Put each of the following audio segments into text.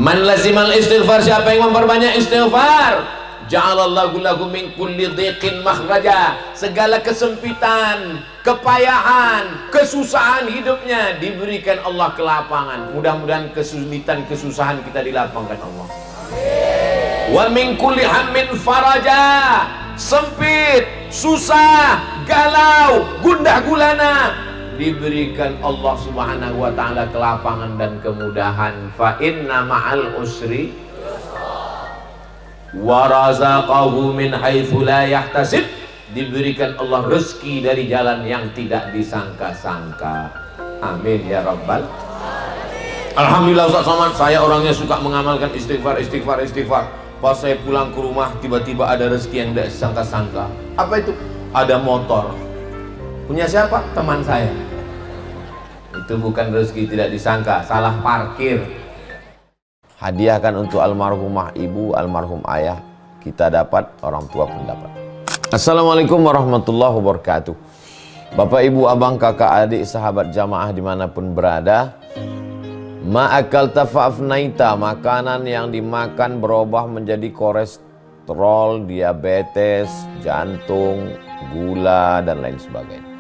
Man lazimal istighfar, siapa yang memperbanyak istighfar, ja'alallahu lahu min kulli dhiqin makhraja, segala kesempitan, kepayahan, kesusahan hidupnya diberikan Allah kelapangan. Mudah-mudahan kesulitan, kesusahan kita dilapangkan Allah. Wa min kulli hammin faraja, sempit, susah, galau, gundah gulana, diberikan Allah subhanahu wa ta'ala kelapangan dan kemudahan. Fa inna ma'al usri wa razaqahu min haitsu la yahtasib, diberikan Allah rezeki dari jalan yang tidak disangka-sangka. Amin ya rabbal. Alhamdulillah Ustaz Somad, saya orangnya suka mengamalkan istighfar. Pas saya pulang ke rumah tiba-tiba ada rezeki yang tidak disangka-sangka. Apa itu? Ada motor. Punya siapa? Teman saya. Itu bukan rezeki tidak disangka, salah parkir. Hadiahkan untuk almarhumah ibu, almarhum ayah, kita dapat, orang tua pun dapat. Assalamualaikum warahmatullahi wabarakatuh. Bapak, ibu, abang, kakak, adik, sahabat jamaah dimanapun berada, ma'akal tafa'afnaita, makanan yang dimakan berubah menjadi kolesterol, diabetes, jantung, gula, dan lain sebagainya.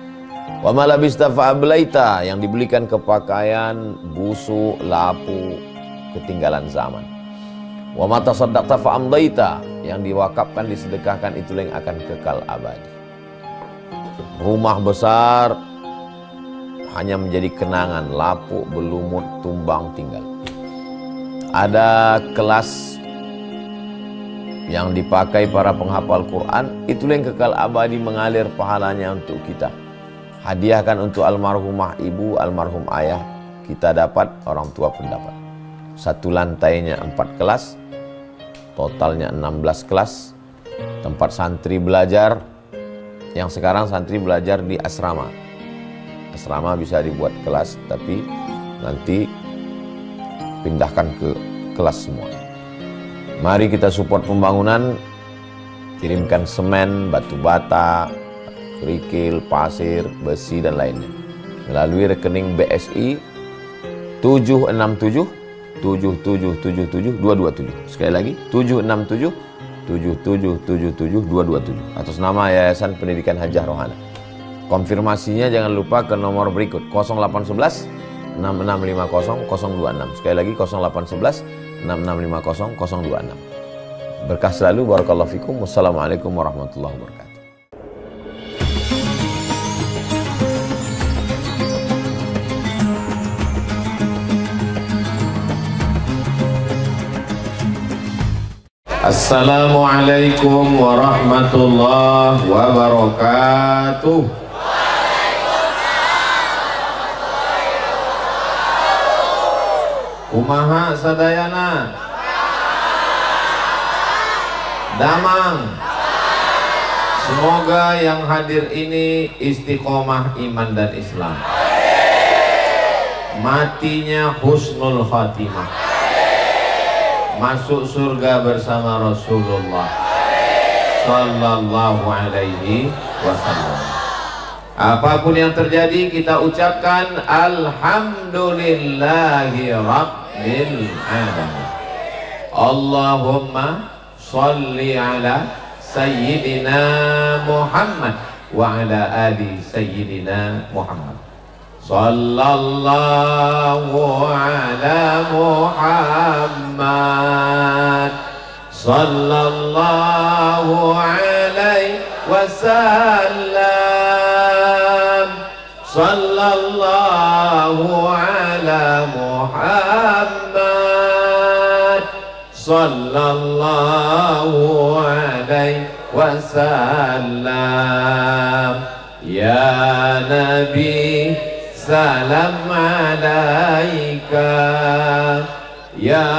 Wa malabista fa'ablaita, yang dibelikan ke pakaian busuk, lapu, ketinggalan zaman. Wa mata saddaqta fa'amdaita, yang diwakafkan, disedekahkan, itulah yang akan kekal abadi. Rumah besar hanya menjadi kenangan, lapuk, berlumut, tumbang, tinggal. Ada kelas yang dipakai para penghafal Quran, itulah yang kekal abadi, mengalir pahalanya untuk kita. Hadiahkan untuk almarhumah ibu, almarhum ayah, kita dapat, orang tua pun dapat. Satu lantainya 4 kelas, totalnya 16 kelas, tempat santri belajar. Yang sekarang santri belajar di asrama. Asrama bisa dibuat kelas, tapi nanti pindahkan ke kelas semua. Mari kita support pembangunan, kirimkan semen, batu bata, kerikil, pasir, besi, dan lainnya melalui rekening BSI 767 7777 227. Sekali lagi 767 7777 227 atas nama Yayasan Pendidikan Hajah Rohana. Konfirmasinya jangan lupa ke nomor berikut 0811 6650 026. Sekali lagi 0811 6650 026. Berkah selalu, barakallahu fikum. Wassalamualaikum warahmatullahi wabarakatuh. Assalamualaikum warahmatullahi wabarakatuh. Kumaha sadayana? Damang. Semoga yang hadir ini istiqomah iman dan Islam. Matinya husnul khatimah. Masuk surga bersama Rasulullah sallallahu alaihi wasallam. Apapun yang terjadi, kita ucapkan alhamdulillahi rabbil alamin. Allahumma sholli ala sayyidina Muhammad wa ala ali sayyidina Muhammad. Sallallahu ala Muhammad, sallallahu alaihi wasallam, sallallahu ala Muhammad, sallallahu alaihi wasallam. Ya Nabi, salam alaika, ya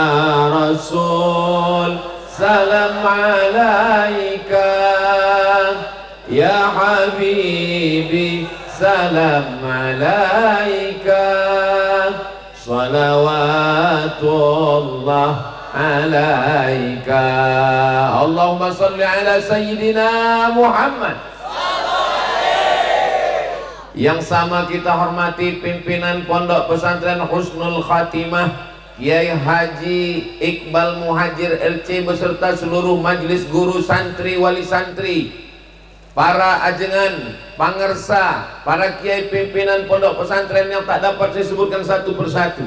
Rasul, salam alaika, ya Habibi, salam alaika, salawatullah alaika. Allahumma salli ala sayyidina Muhammad. Yang sama kita hormati pimpinan Pondok Pesantren Husnul Khatimah Kiai Haji Iqbal Muhajir LC beserta seluruh majelis guru santri wali santri, para ajengan, pangersa, para kiai pimpinan pondok pesantren yang tak dapat disebutkan satu persatu,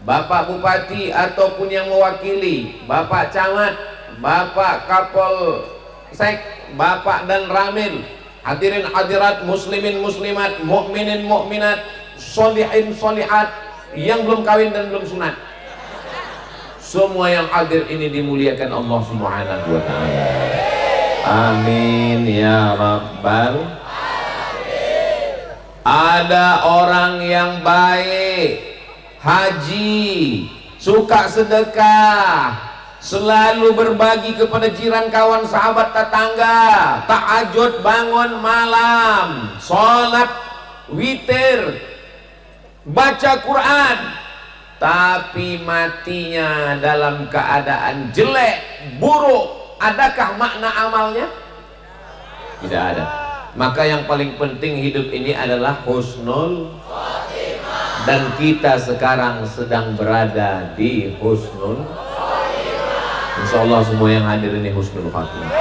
Bapak Bupati ataupun yang mewakili, Bapak Camat, Bapak Kapol Sek, Bapak dan Ramil, hadirin hadirat, muslimin muslimat, mukminin mukminat, solihin solihat, yang belum kawin dan belum sunat, semua yang hadir ini dimuliakan Allah Subhanahu wa ta'ala. Amin ya rabbal alamin. Ada orang yang baik, haji, suka sedekah, selalu berbagi kepada jiran, kawan, sahabat, tetangga, tahajud bangun malam, sholat witir, baca Quran, tapi matinya dalam keadaan jelek, buruk. Adakah makna amalnya? Tidak ada. Maka yang paling penting hidup ini adalah husnul khotimah. Dan kita sekarang sedang berada di husnul khotimah. Insya Allah semua yang hadir ini husnul khotimah.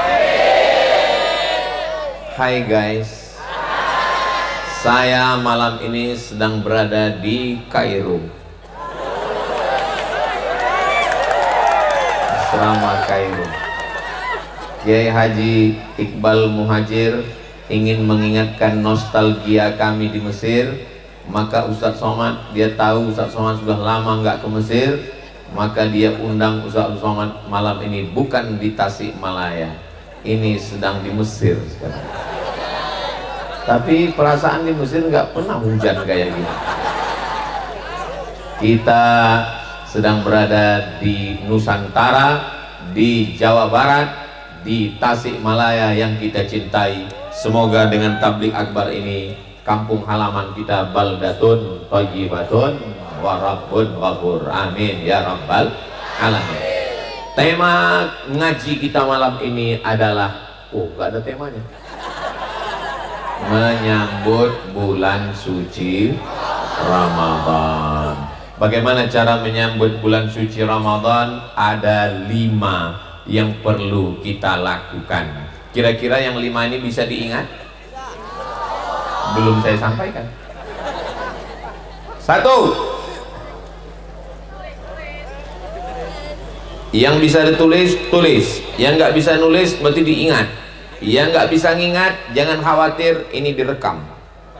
Hai guys, saya malam ini sedang berada di Kairo, asrama Kairo. Kiai Haji Iqbal Muhajir ingin mengingatkan nostalgia kami di Mesir. Maka Ustadz Somad, dia tahu Ustadz Somad sudah lama nggak ke Mesir, maka dia undang Ustadz Somad malam ini bukan di Tasikmalaya, ini sedang di Mesir sekarang. Tapi perasaan di Mesir nggak pernah hujan kayak gini. Kita sedang berada di Nusantara, di Jawa Barat, di Tasikmalaya yang kita cintai. Semoga dengan tablik akbar ini kampung halaman kita baldatun thayyibatun wa rabbun ghafur. Amin ya rabbal alamin. Tema ngaji kita malam ini adalah, gak ada temanya, menyambut bulan suci Ramadan. Bagaimana cara menyambut bulan suci Ramadan? Ada 5 yang perlu kita lakukan. Kira-kira yang 5 ini bisa diingat? Belum saya sampaikan. 1, yang bisa ditulis, tulis. Yang nggak bisa nulis berarti diingat. Yang nggak bisa ngingat, jangan khawatir, ini direkam.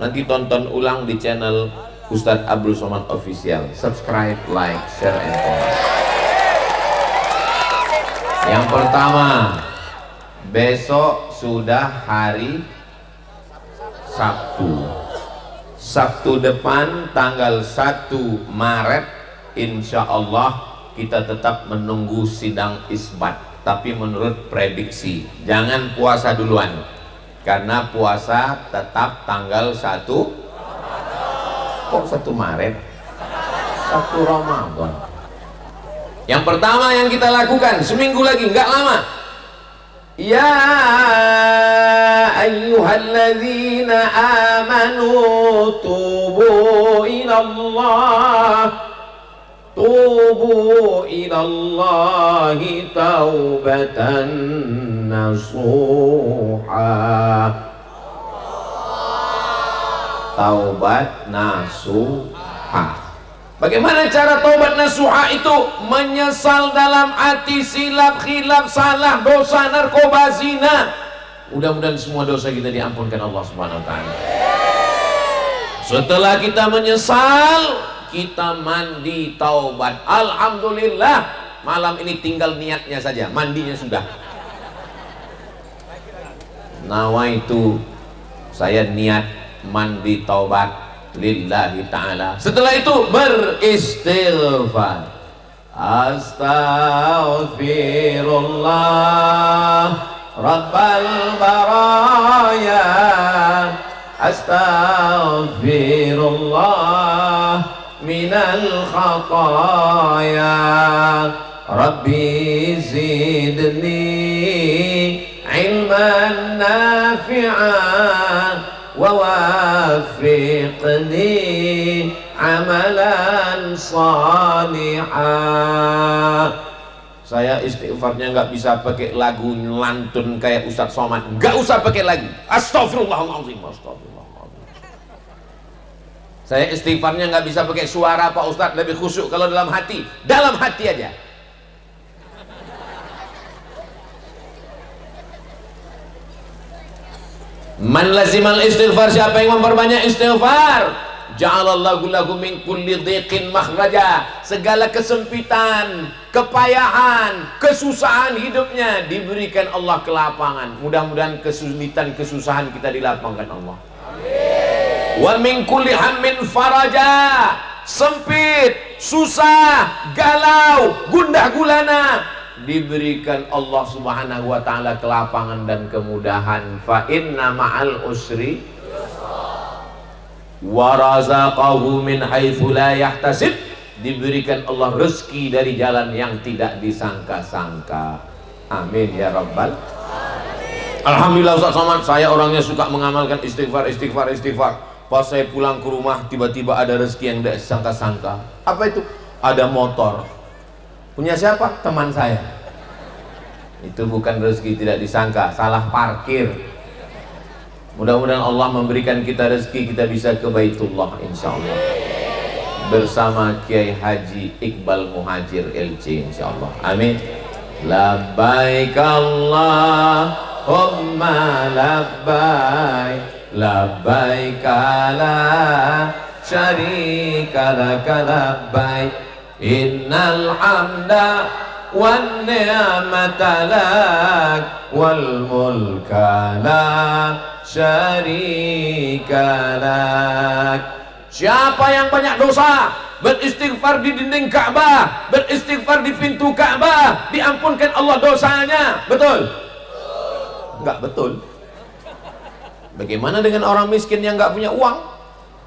Nanti tonton ulang di channel Ustadz Abdul Somad Official. Subscribe, like, share, and comment. Yang pertama, besok sudah hari Sabtu. Sabtu depan tanggal 1 Maret, insya Allah kita tetap menunggu sidang isbat. Tapi menurut prediksi, jangan puasa duluan, karena puasa tetap tanggal 1. Kok 1 Maret? 1 Ramadan. Yang pertama yang kita lakukan, seminggu lagi, nggak lama. Ya ayyuhalladzina amanu tubu ilallah, tubu ilallahi taubatan nasuha. Taubat nasuha. Bagaimana cara taubat nasuha itu? Menyesal dalam hati, silap, khilaf, salah, dosa, narkoba, zina. Mudah-mudahan semua dosa kita diampunkan Allah Subhanahu wa ta'ala. Setelah kita menyesal, kita mandi taubat. Alhamdulillah, malam ini tinggal niatnya saja, mandinya sudah. Nawaitu, saya niat mandi taubat lillahi ta'ala. Setelah itu beristighfar. Astaghfirullah Rabbal baraya, astaghfirullah minal khataya, Rabbi zidni ilman nafi'an wa wafiqni amalan salihah. Saya istighfarnya nggak bisa pakai lagu lantun kayak Ustadz Somad, nggak usah pakai lagu. Astagfirullahaladzim, astagfirullahaladzim. Saya istighfarnya nggak bisa pakai suara Pak Ustadz, lebih khusyuk kalau dalam hati aja. Man lazimal istighfar, siapa yang memperbanyak istighfar, ja'alallahu lahu min kulli dhiqin makhraja. Segala kesempitan, kepayahan, kesusahan hidupnya diberikan Allah kelapangan. Mudah-mudahan kesulitan, kesusahan kita dilapangkan Allah. Amin. Wa min kulli hammin faraja. Sempit, susah, galau, gundah gulana, diberikan Allah Subhanahu wa ta'ala kelapangan dan kemudahan. Fa inna ma'al usri wa razaqahu min haitsu la yahtasib. Diberikan Allah rezeki dari jalan yang tidak disangka-sangka. Amin ya rabbal alamin. Alhamdulillah Ustaz Somad, saya orangnya suka mengamalkan istighfar. Pas saya pulang ke rumah tiba-tiba ada rezeki yang tidak disangka-sangka. Apa itu? Ada motor. Punya siapa? Teman saya. Itu bukan rezeki tidak disangka, salah parkir. Mudah-mudahan Allah memberikan kita rezeki, kita bisa ke Baitullah insyaallah bersama Kiai Haji Iqbal Muhajir LC insyaallah. Amin. Labbaik Allahumma labbaik, labbaik la syarika laka labbaik, innal hamda wan ni'mata lak wal mulka la syarika lak. Siapa yang banyak dosa, beristighfar di dinding Ka'bah, beristighfar di pintu Ka'bah, diampunkan Allah dosanya. Betul? Enggak betul. Bagaimana dengan orang miskin yang enggak punya uang?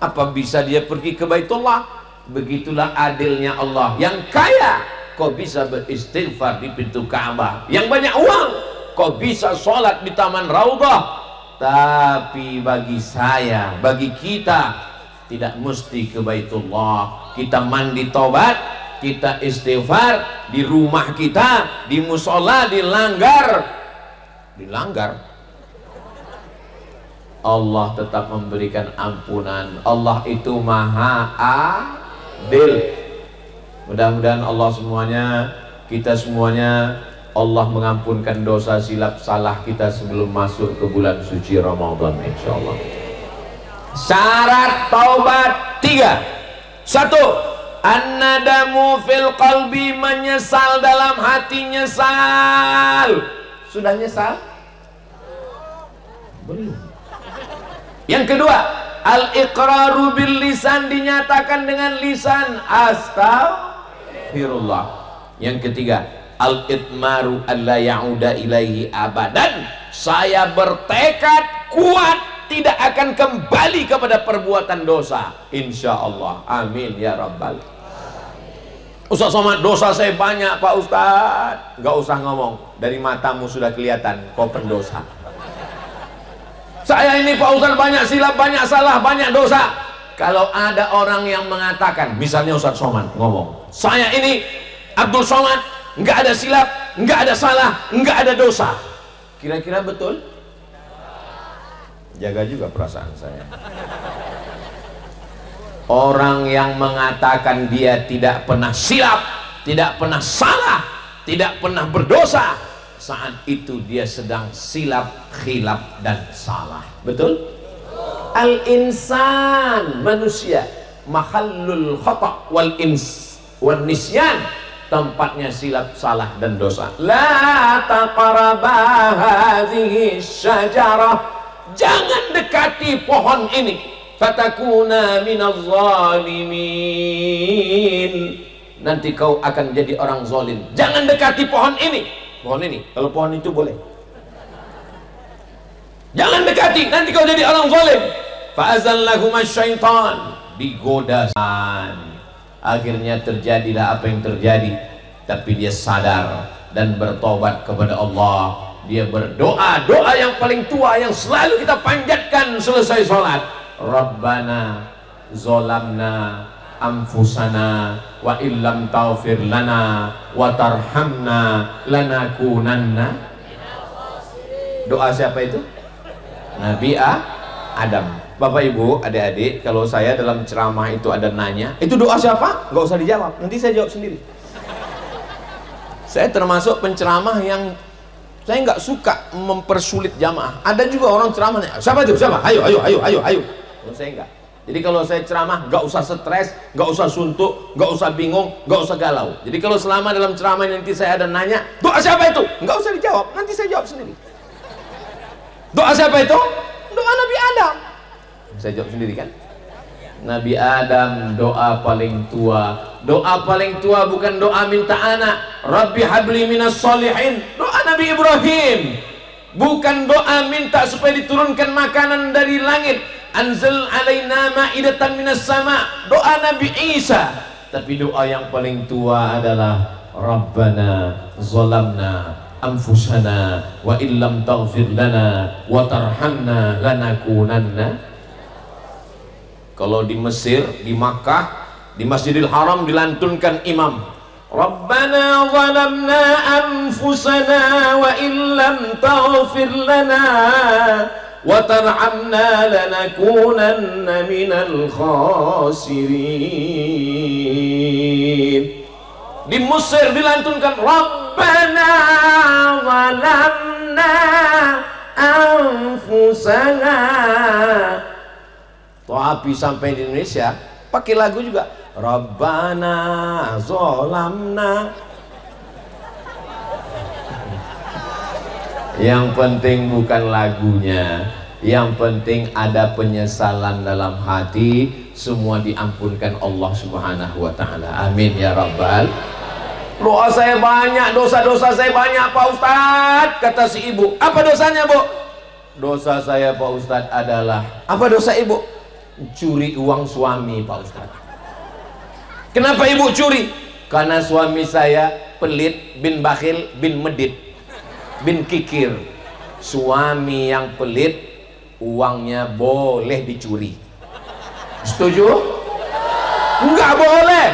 Apa bisa dia pergi ke Baitullah? Begitulah adilnya Allah. Yang kaya kok bisa beristighfar di pintu Ka'bah, yang banyak uang kok bisa sholat di Taman Raudhah. Tapi bagi saya, bagi kita, tidak mesti ke Baitullah. Kita mandi tobat, kita istighfar di rumah kita, di musola, dilanggar, Allah tetap memberikan ampunan. Allah itu maha adil. Mudah-mudahan Allah semuanya, kita semuanya, Allah mengampunkan dosa silap salah kita sebelum masuk ke bulan suci Ramadan insyaallah. Syarat taubat 3. 1. An-nadamu fil qalbi, menyesal dalam hati, nyesal. Sudah nyesal? Belum. Yang kedua, al-iqraru bil lisan, dinyatakan dengan lisan, astaghfirullah. Yang ketiga, al-itmaru alla ya'uda ilaihi abadan, saya bertekad kuat tidak akan kembali kepada perbuatan dosa insyaallah. Amin ya rabbal. Ustaz Somad, dosa saya banyak Pak Ustaz. Gak usah ngomong, dari matamu sudah kelihatan kau pendosa. Saya ini Pak Ustaz banyak silap, banyak salah, banyak dosa. Kalau ada orang yang mengatakan, misalnya Ustaz Somad ngomong, saya ini Abdul Somad nggak ada silap, nggak ada salah, nggak ada dosa, kira-kira betul? Jaga juga perasaan saya. Orang yang mengatakan dia tidak pernah silap, tidak pernah salah, tidak pernah berdosa, saat itu dia sedang silap, khilaf dan salah. Betul? Al-insan, manusia, mahallul khata' wal nisyan, tempatnya silap, salah dan dosa. La taqraba hadhihi syajarah, jangan dekati pohon ini, fatakuna minaz zalimin, nanti kau akan jadi orang zalim. Jangan dekati pohon ini. Pohon ini, kalau pohon itu boleh. Jangan dekati, nanti kau jadi orang zalim. Fa'azallahuma syaitan, digoda. Akhirnya terjadilah apa yang terjadi. Tapi dia sadar dan bertobat kepada Allah. Dia berdoa, doa yang paling tua yang selalu kita panjatkan selesai sholat. Rabbana zolamna anfusana wa illam taghfir lana wa tarhamna lanakunanna. Doa siapa itu? Nabi Adam. Bapak Ibu, adik-adik, kalau saya dalam ceramah itu ada nanya, itu doa siapa? Nggak usah dijawab, nanti saya jawab sendiri. Saya termasuk penceramah yang saya nggak suka mempersulit jamaah. Ada juga orang ceramahnya, siapa itu? Siapa? Ayo. Kalau saya nggak. Jadi kalau saya ceramah, nggak usah stres, nggak usah suntuk, nggak usah bingung, nggak usah galau. Jadi kalau selama dalam ceramah nanti saya ada nanya, doa siapa itu? Nggak usah dijawab, nanti saya jawab sendiri. Doa siapa itu? Doa Nabi Adam. Saya jawab sendiri kan? Nabi Adam doa paling tua. Doa paling tua bukan doa minta anak. Rabbi habli minas solihin. Doa Nabi Ibrahim. Bukan doa minta supaya diturunkan makanan dari langit. Anzal alaina ma'idatan minas sama. Doa Nabi Isa. Tapi doa yang paling tua adalah Rabbana zalamna anfusana wa illam taghfir lana wa tarhamna lanakunanna. Kalau di Mesir, di Makkah, di Masjidil Haram dilantunkan imam, Rabbana zalamna anfusana wa illam taghfir lana wa tarhamna lanakunanna minal khasirin. Di Mesir dilantunkan Rabbana zalamna anfusana. Tapi sampai di Indonesia pakai lagu juga, Rabbana zolamna. Yang penting bukan lagunya, yang penting ada penyesalan dalam hati, semua diampunkan Allah Subhanahu wa ta'ala. Amin ya Rabbal. Doa saya banyak, dosa-dosa saya banyak Pak Ustadz, kata si ibu. Apa dosanya Bu? Dosa saya Pak Ustadz adalah, apa dosa ibu? Curi uang suami Pak Ustadz. Kenapa ibu curi? Karena suami saya pelit, bin bakhil, bin medit, bin kikir. Suami yang pelit, uangnya boleh dicuri. Setuju? Enggak boleh.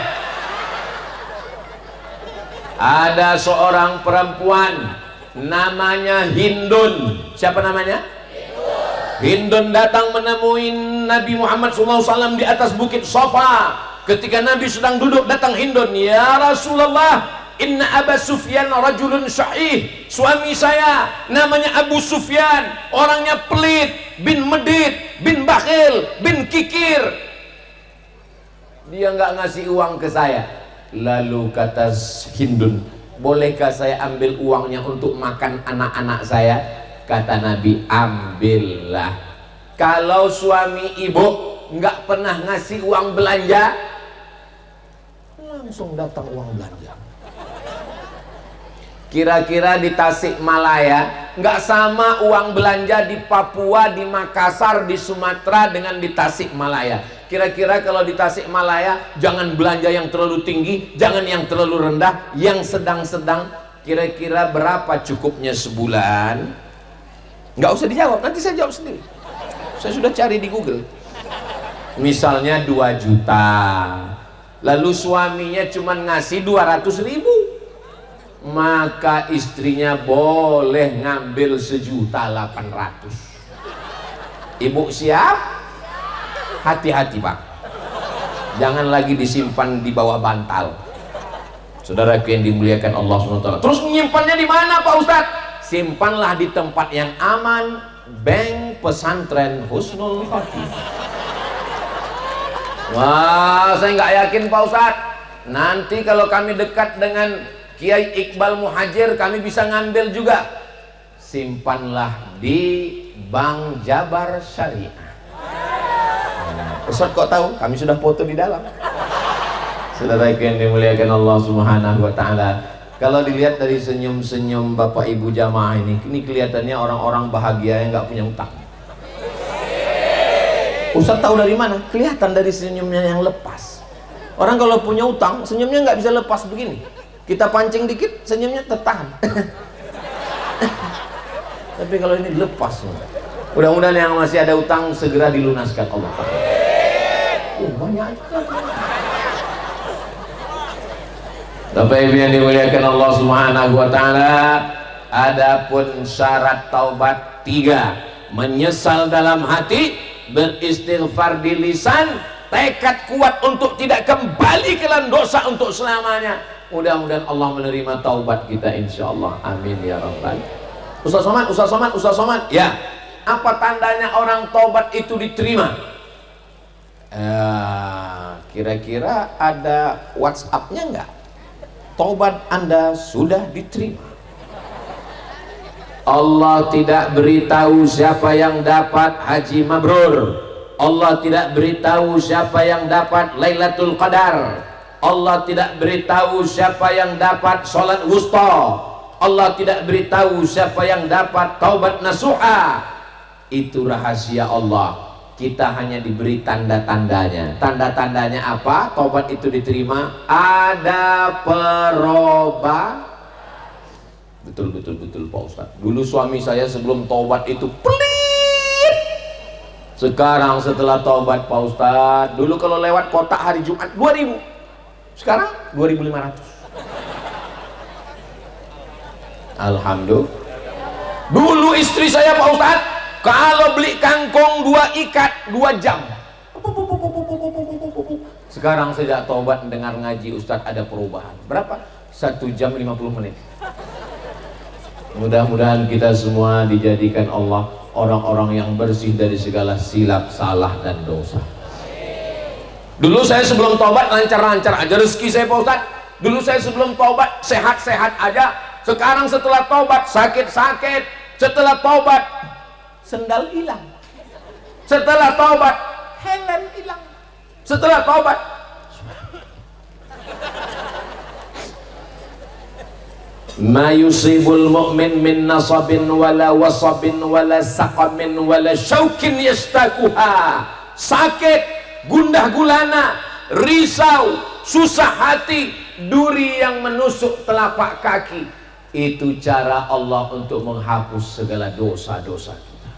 Ada seorang perempuan namanya Hindun. Siapa namanya? Hindun datang menemui Nabi Muhammad SAW di atas bukit Safa. Ketika Nabi sedang duduk, datang Hindun, ya Rasulullah, inna Aba Sufyan rajulun syahih. Suami saya namanya Abu Sufyan, orangnya pelit, bin medit, bin bakhil, bin kikir. Dia nggak ngasih uang ke saya. Lalu kata Hindun, bolehkah saya ambil uangnya untuk makan anak-anak saya? Kata Nabi, ambillah. Kalau suami ibu nggak pernah ngasih uang belanja, langsung datang uang belanja. Kira-kira di Tasikmalaya nggak sama uang belanja di Papua, di Makassar, di Sumatera dengan di Tasikmalaya. Kira-kira kalau di Tasikmalaya jangan belanja yang terlalu tinggi, jangan yang terlalu rendah, yang sedang-sedang. Kira-kira berapa cukupnya sebulan? Nggak usah dijawab, nanti saya jawab sendiri. Saya sudah cari di Google. Misalnya 2 juta, lalu suaminya cuma ngasih 200.000, maka istrinya boleh ngambil 1.800.000. Ibu siap? Hati-hati Pak, jangan lagi disimpan di bawah bantal. Saudaraku yang dimuliakan Allah SWT. Terus menyimpannya di mana Pak Ustadz? Simpanlah di tempat yang aman, bank pesantren Husnul Khotimah. Wah, saya nggak yakin Pak Ustadz, nanti kalau kami dekat dengan Kiai Iqbal Muhajir, kami bisa ngambil juga. Simpanlah di Bank Jabar Syariah. Ustadz kok tahu? Kami sudah foto di dalam. Saudara yang dimuliakan Allah Subhanahu wa ta'ala, kalau dilihat dari senyum-senyum Bapak Ibu jamaah ini kelihatannya orang-orang bahagia yang nggak punya utang. Ustadz tahu dari mana? Kelihatan dari senyumnya yang lepas. Orang kalau punya utang, senyumnya nggak bisa lepas begini. Kita pancing dikit, senyumnya tertahan. Tapi kalau ini lepas. Mudah-mudahan yang masih ada utang segera dilunaskan Allah. Banyak. Bapak Ibu yang dimuliakan Allah Subhanahu wa taala, adapun syarat taubat 3: menyesal dalam hati, beristighfar di lisan, tekad kuat untuk tidak kembali ke dalam dosa untuk selamanya. Mudah-mudahan Allah menerima taubat kita insyaallah. Amin ya rabbal. Ustaz Somad, ya. Apa tandanya orang taubat itu diterima? Kira-kira ada WhatsApp-nya enggak? Taubat Anda sudah diterima. Allah tidak beritahu siapa yang dapat haji mabrur. Allah tidak beritahu siapa yang dapat Lailatul Qadar. Allah tidak beritahu siapa yang dapat salat wusta. Allah tidak beritahu siapa yang dapat taubat nasuha. Itu rahasia Allah. Kita hanya diberi tanda-tandanya. Tanda-tandanya apa? Taubat itu diterima. Ada perubahan. Betul Pak Ustadz. Dulu suami saya sebelum taubat itu pelit. Sekarang setelah taubat Pak Ustadz, dulu kalau lewat kotak hari Jumat 2000, sekarang 2500. Alhamdulillah. Dulu istri saya Pak Ustadz, kalau beli kangkung 2 ikat 2 jam. Sekarang sejak taubat dengar ngaji Ustadz ada perubahan. Berapa? 1 jam 50 menit. Mudah-mudahan kita semua dijadikan Allah orang-orang yang bersih dari segala silap, salah dan dosa. Dulu saya sebelum taubat lancar-lancar aja rezeki saya Pak Ustadz. Dulu saya sebelum taubat sehat-sehat aja. Sekarang setelah taubat sakit-sakit. Setelah taubat sendal hilang. Setelah taubat helm hilang. Setelah taubat ma yusibul mu'min min nasabin wala wasabin wala saqamin wala syaukin yastakuha. Sakit, gundah gulana, risau, susah hati, duri yang menusuk telapak kaki. Itu cara Allah untuk menghapus segala dosa-dosa kita.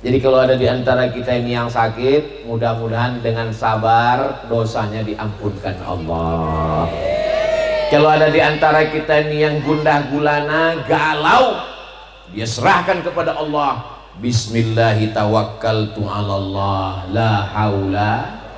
Jadi kalau ada di antara kita ini yang sakit, mudah-mudahan dengan sabar dosanya diampunkan Allah. Kalau ada di antara kita ini yang gundah gulana, galau, dia serahkan kepada Allah. Bismillahi tawakkaltu 'ala Allah, la haula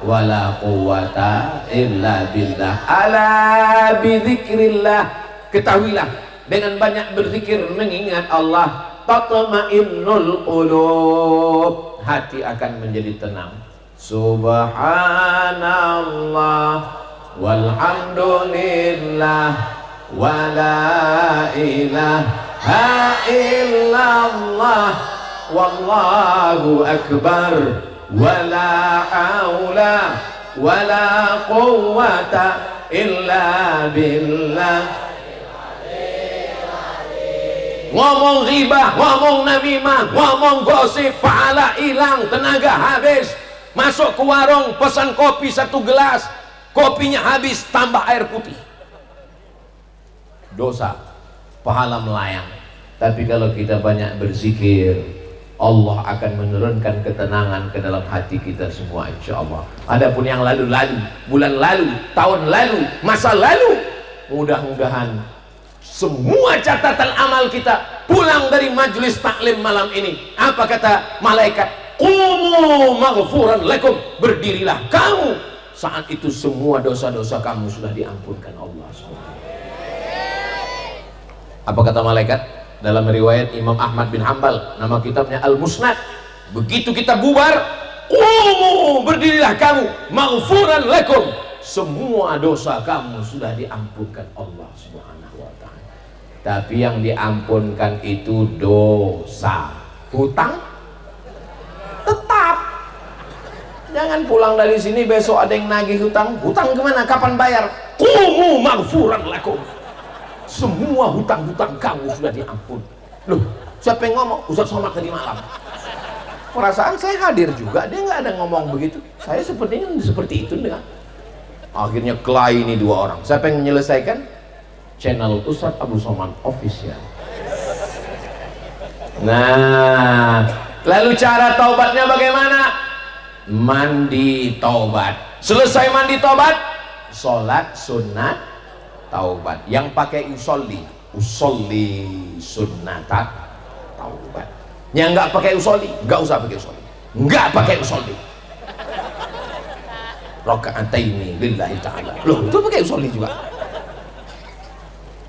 wala quwwata illa billah. Ala bidzikrillah. Ketahuilah, dengan banyak berzikir mengingat Allah, tatma'innul qulub, hati akan menjadi tenang. Subhanallah walhamdulillah wala ilaha illallah wallahu akbar wala haula wala quwwata illa billah. Ngomong ghibah, ngomong namimah, ngomong gosip, pahala hilang, tenaga habis. Masuk ke warung, pesan kopi 1 gelas, kopinya habis, tambah air putih. Dosa, pahala melayang. Tapi kalau kita banyak berzikir, Allah akan menurunkan ketenangan ke dalam hati kita semua insya Allah. Adapun yang lalu-lalu, bulan lalu, tahun lalu, masa lalu, mudah-mudahan semua catatan amal kita pulang dari majelis taklim malam ini. Apa kata malaikat? Qumu maghfuran lakum, berdirilah kamu. Saat itu semua dosa-dosa kamu sudah diampunkan Allah SWT. Apa kata malaikat? Dalam riwayat Imam Ahmad bin Hanbal, nama kitabnya Al-Musnad, begitu kita bubar, qumu, berdirilah kamu, maghfuran lakum, semua dosa kamu sudah diampunkan Allah SWT. Tapi yang diampunkan itu dosa. Hutang tetap. Jangan pulang dari sini besok ada yang nagih hutang. Hutang kemana? Kapan bayar? Qumu maghfuran lakum, semua hutang-hutang kamu sudah diampun. Loh, siapa yang ngomong? Ustaz Somad tadi malam. Perasaan saya hadir juga, dia nggak ada ngomong begitu. Saya sepertinya seperti itu dengan. Akhirnya kelahi ini 2 orang. Siapa yang menyelesaikan? Channel Ustaz Abdul Somad Official. Nah, lalu cara taubatnya bagaimana? Mandi taubat. Selesai mandi taubat, sholat sunat taubat. Yang pakai usolli sunnatat taubat. Yang nggak pakai usolli, nggak usah pakai usolli, nggak pakai usolli. Rakaataini lillahi ta'ala. Loh, itu pakai usolli juga.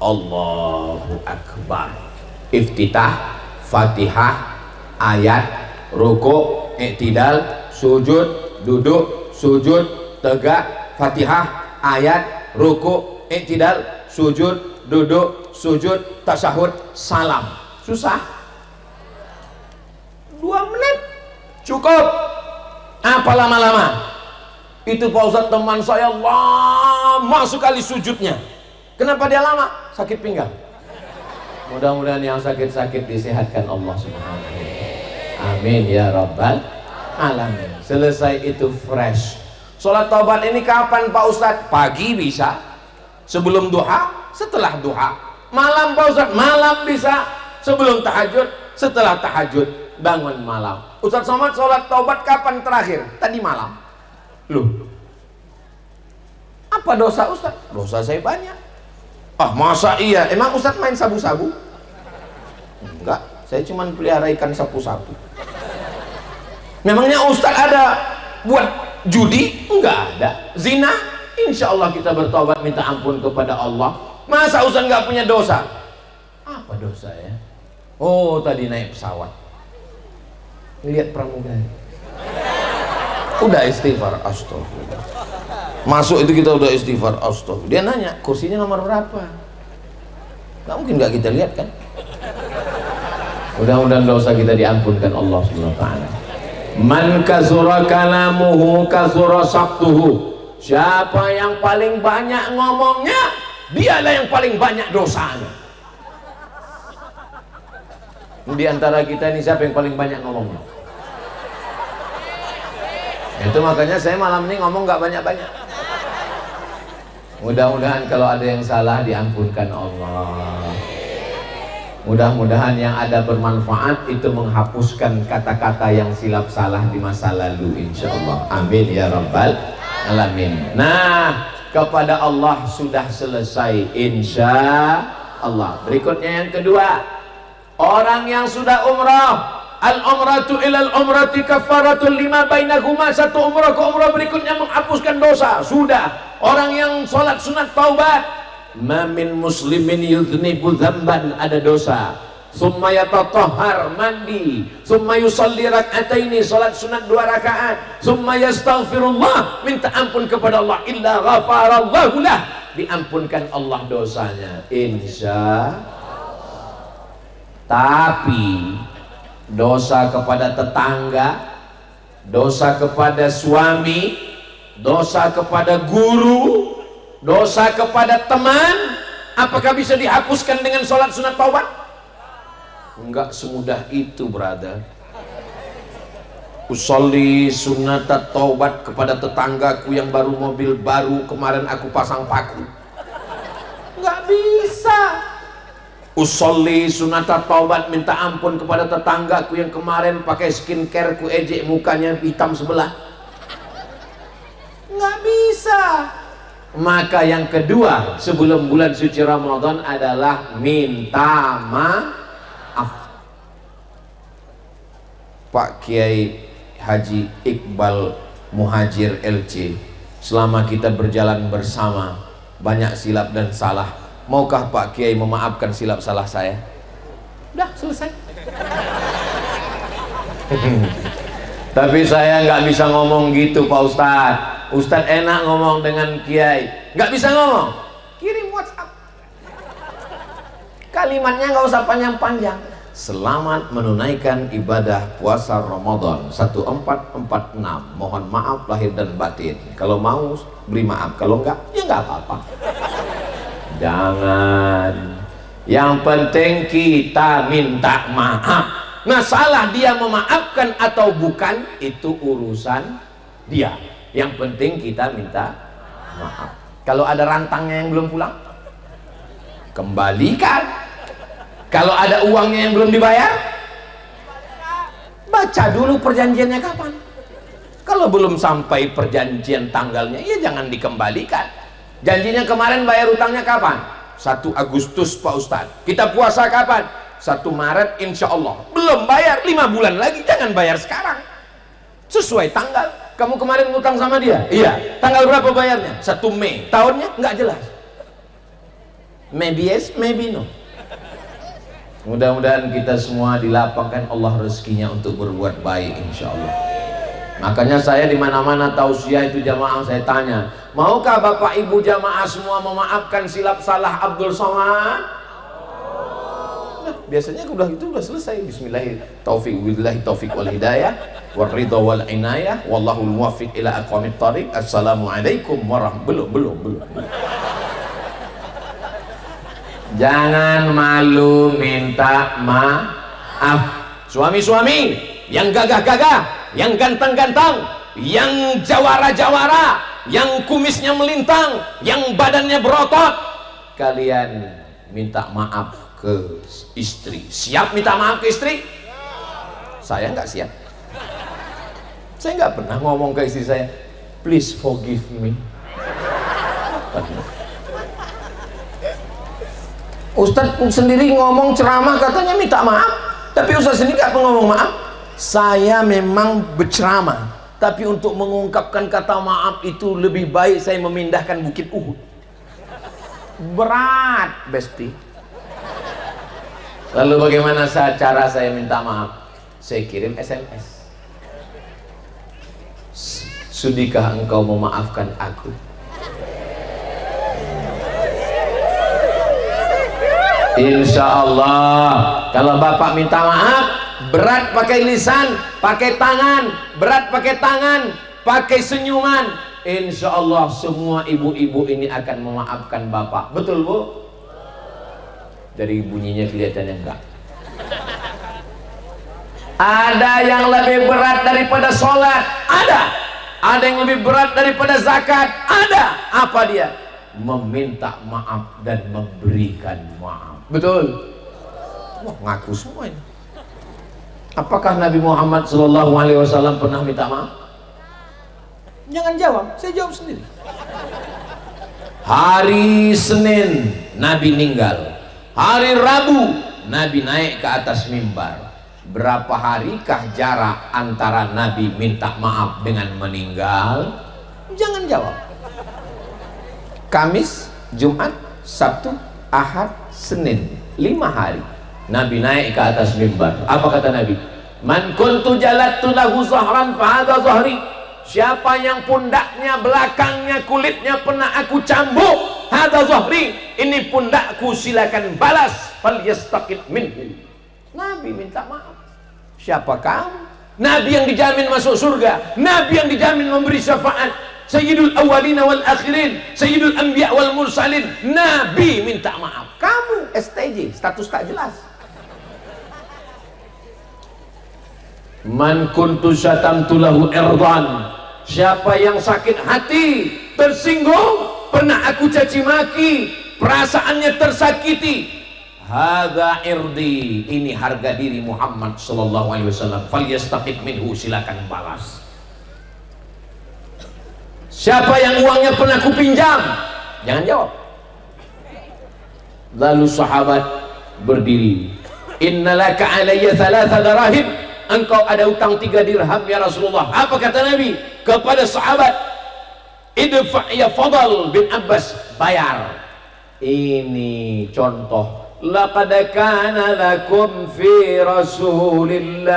Allahu Akbar. Iftitah, Fatihah, ayat, ruku, i'tidal, sujud, duduk, sujud, tegak, Fatihah, ayat, ruku, i'tidal, sujud, duduk, sujud, tasyahud, salam. Susah? 2 menit cukup. Apa lama-lama? Itu Pak Ustadz, teman saya lama sekali sujudnya. Kenapa dia lama? Sakit pinggang. Mudah-mudahan yang sakit-sakit disehatkan Allah Subhanahu wa ta'ala. Amin ya rabbal alamin. Selesai itu fresh. Sholat taubat ini kapan Pak Ustadz? Pagi bisa, sebelum duha, setelah duha. Malam Pak Ustadz, malam bisa, sebelum tahajud, setelah tahajud, bangun malam. Ustadz Somad sholat taubat kapan terakhir? Tadi malam. Loh, apa dosa Ustadz? Dosa saya banyak. Ah, masa iya? Emang Ustadz main sabu-sabu? Enggak, saya cuma pelihara ikan sapu-sapu. Memangnya Ustadz ada buat judi? Enggak ada. Zina? Insya Allah kita bertobat minta ampun kepada Allah. Masa Ustadz nggak punya dosa? Apa dosa ya? Oh, tadi naik pesawat, lihat pramugari, udah istighfar, astagfirullah. Masuk itu kita udah istighfar, astagfirullah. Dia nanya, kursinya nomor berapa? Nggak mungkin nggak kita lihat kan? Mudah-mudahan dosa kita diampunkan Allah Subhanahu wa ta'ala. Man kasura kalamuhu kasura sabtuhu. Siapa yang paling banyak ngomongnya, dialah yang paling banyak dosanya. Di antara kita ini siapa yang paling banyak ngomongnya? Itu makanya saya malam ini ngomong nggak banyak-banyak. Mudah-mudahan kalau ada yang salah diampunkan Allah. Mudah-mudahan yang ada bermanfaat itu menghapuskan kata-kata yang silap salah di masa lalu, insya Allah. Amin ya rabbal alamin. Nah, kepada Allah sudah selesai, insya Allah. Berikutnya yang kedua, orang yang sudah umrah, al-umratu ilal umrati kafaratul lima bainahuma. Satu umrah ke umrah berikutnya menghapuskan dosa. Sudah. Orang yang sholat sunat taubat, ma min muslimin yudhnibu dzamban, ada dosa, summa yatatahhar, mandi, summa yusalli rak'ataini, sholat sunat 2 rakaat, summa yastaghfirullah, minta ampun kepada Allah, illa ghafarallahu lah, diampunkan Allah dosanya, insya Allah. Tapi dosa kepada tetangga, dosa kepada suami, dosa kepada guru, dosa kepada teman, apakah bisa dihapuskan dengan sholat sunat taubat? Enggak semudah itu, brother. Usolli sunat taubat kepada tetanggaku yang baru mobil baru, kemarin aku pasang paku. Enggak bisa. Usolli sunat taubat minta ampun kepada tetanggaku yang kemarin pakai skincare ku ejek mukanya hitam sebelah. Nggak bisa. Maka yang kedua sebelum bulan suci Ramadan adalah minta maaf. Pak Kiai Haji Iqbal Muhajir LC, selama kita berjalan bersama banyak silap dan salah, maukah Pak Kiai memaafkan silap salah saya? Udah selesai. Tapi saya nggak bisa ngomong gitu Pak Ustadz. Ustadz enak ngomong dengan Kiai, nggak bisa ngomong, kirim WhatsApp, kalimatnya nggak usah panjang-panjang. Selamat menunaikan ibadah puasa Ramadan 1446, mohon maaf lahir dan batin. Kalau mau beri maaf, kalau enggak ya nggak apa-apa. Jangan, yang penting kita minta maaf. Nah, salah dia memaafkan atau bukan itu urusan dia. Yang penting kita minta maaf. Kalau ada rantangnya yang belum pulang, kembalikan. Kalau ada uangnya yang belum dibayar, baca dulu perjanjiannya kapan. Kalau belum sampai perjanjian tanggalnya, ya jangan dikembalikan. Janjinya kemarin bayar utangnya kapan? 1 Agustus Pak Ustadz. Kita puasa kapan? 1 Maret insya Allah. Belum bayar, 5 bulan lagi, jangan bayar sekarang. Sesuai tanggal. Kamu kemarin ngutang sama dia? Iya. Tanggal berapa bayarnya? 1 Mei. Tahunnya nggak jelas. Maybe yes, maybe no. Mudah-mudahan kita semua dilapangkan Allah rezekinya untuk berbuat baik insya Allah. Makanya saya di mana-mana tausiah itu jamaah saya tanya, maukah Bapak Ibu jamaah semua memaafkan silap salah Abdul Somad? Nah, biasanya udah itu udah selesai. Bismillahirrahmanirrahim. Taufiq billahi taufiq wal hidayah wal ridha wal inayah wallahul muwaffiq ila aqwamit thariq. Assalamualaikum warahmatullahi belum. Jangan malu minta maaf. Suami-suami yang gagah-gagah, yang ganteng-ganteng, yang jawara-jawara, yang kumisnya melintang, yang badannya berotot, kalian minta maaf ke istri. Siap minta maaf ke istri? Saya nggak siap. Saya nggak pernah ngomong ke istri saya, please forgive me. Ustadz sendiri ngomong ceramah katanya minta maaf, tapi Ustadz sendiri nggak pernah ngomong maaf. Saya memang berceramah, tapi untuk mengungkapkan kata maaf itu lebih baik saya memindahkan Bukit Uhud. Berat, Besti. Lalu bagaimana cara saya minta maaf? Saya kirim SMS. Sudikah engkau memaafkan aku? Insya Allah. Kalau bapak minta maaf, berat pakai lisan, pakai tangan, berat pakai tangan, pakai senyuman, insya Allah semua ibu-ibu ini akan memaafkan bapak. Betul bu? Dari bunyinya kelihatannya enggak. Ada yang lebih berat daripada sholat, ada yang lebih berat daripada zakat, ada. Apa dia? Meminta maaf dan memberikan maaf. Betul? Wah, ngaku semua ini. Apakah Nabi Muhammad SAW pernah minta maaf? Jangan jawab, saya jawab sendiri. Hari Senin Nabi meninggal, hari Rabu Nabi naik ke atas mimbar. Berapa harikah jarak antara Nabi minta maaf dengan meninggal? Jangan jawab. Kamis, Jumat, Sabtu, Ahad, Senin, 5 hari Nabi naik ke atas mimbar. Apa kata Nabi? Man kuntu jalattu lahu zahran fa hadha zahri. Siapa yang pundaknya, belakangnya, kulitnya pernah aku cambuk, hadha zahri, ini pundakku, silakan balas. Fal yastaqid minhu. Nabi minta maaf. Siapa kamu? Nabi yang dijamin masuk surga, Nabi yang dijamin memberi syafaat, Sayyidul awwalina wal akhirin, Sayyidul anbiya wal mursalin. Nabi minta maaf. Kamu STJ, status tak jelas. Man kuntu syatamtu lahu irdan. Siapa yang sakit hati, tersinggung, pernah aku caci maki, perasaannya tersakiti, hadza irdi, ini harga diri Muhammad sallallahu alaihi wasallam, falyastaqib minhu, silakan balas. Siapa yang uangnya pernah kupinjam? Jangan jawab. Lalu sahabat berdiri. Innalaka alayya 3 dirham. Engkau ada utang 3 dirham ya Rasulullah. Apa kata Nabi kepada sahabat? Idfa' ya Fadl bin Abbas, bayar. Ini contoh. Laqad kana lakum fi Rasulillahi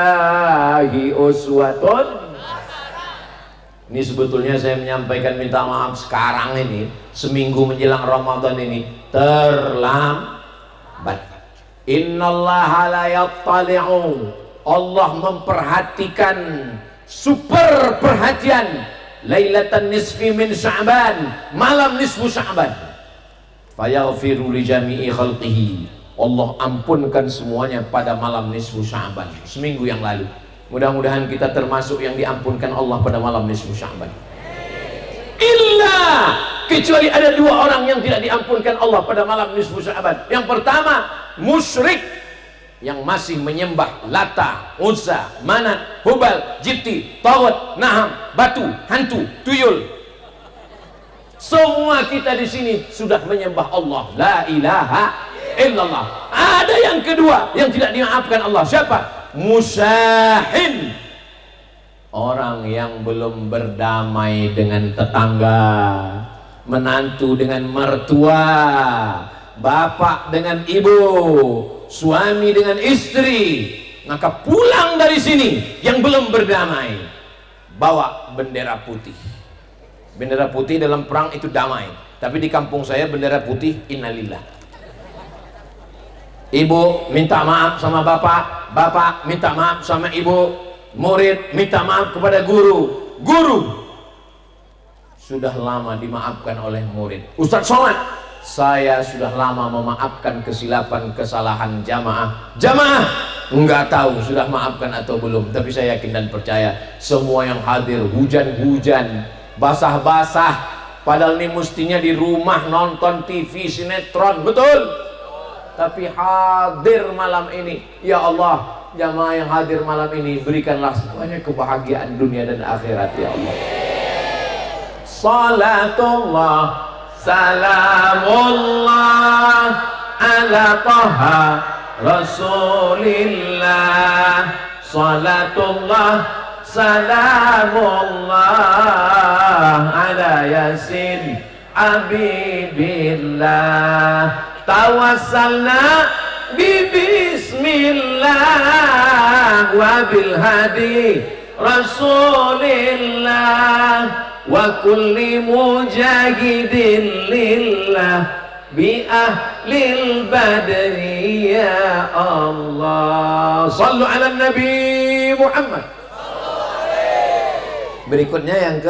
uswatun. Ini sebetulnya saya menyampaikan minta maaf sekarang ini, seminggu menjelang Ramadan ini, terlambat. Innallaha la yattali'u, Allah memperhatikan, super perhatian, lailatan nisfi min Sya'ban, malam nisfu Sya'ban, fayaghfiru li jami'i khalqihi, Allah ampunkan semuanya pada malam nisfu Sya'ban, seminggu yang lalu. Mudah-mudahan kita termasuk yang diampunkan Allah pada malam nisfu Sya'ban. Illa, kecuali ada 2 orang yang tidak diampunkan Allah pada malam nisfu Sya'ban. Yang pertama, musyrik yang masih menyembah Lata, Uzza, Manat, Hubal, Jibti, Tawat, Naham, batu, hantu, tuyul. Semua kita di sini sudah menyembah Allah, la ilaha illallah. Ada yang kedua yang tidak dimaafkan Allah, siapa? Musyahin, orang yang belum berdamai dengan tetangga, menantu dengan mertua, bapak dengan ibu, suami dengan istri. Maka pulang dari sini yang belum berdamai, bawa bendera putih. Bendera putih dalam perang itu damai, tapi di kampung saya bendera putih innalillah. Ibu minta maaf sama bapak, bapak minta maaf sama ibu, murid minta maaf kepada guru, guru sudah lama dimaafkan oleh murid. Ustadz Somad, saya sudah lama memaafkan kesilapan kesalahan jamaah. Jamaah nggak tahu sudah maafkan atau belum, tapi saya yakin dan percaya semua yang hadir, hujan-hujan, basah-basah, padahal ini mestinya di rumah nonton TV sinetron, betul? Tapi hadir malam ini, ya Allah, jamaah yang hadir malam ini berikanlah semuanya kebahagiaan dunia dan akhirat, ya Allah. Salatullah salamullah ala taha rasulillah. Salatullah salamullah ala yasin habibillah. Tawassalna bi bismillah wa bil hadi rasulillah wa kulli mujahidin lillah bi ahlil badri ya Allah. Sallu ala Nabi Muhammad. Berikutnya yang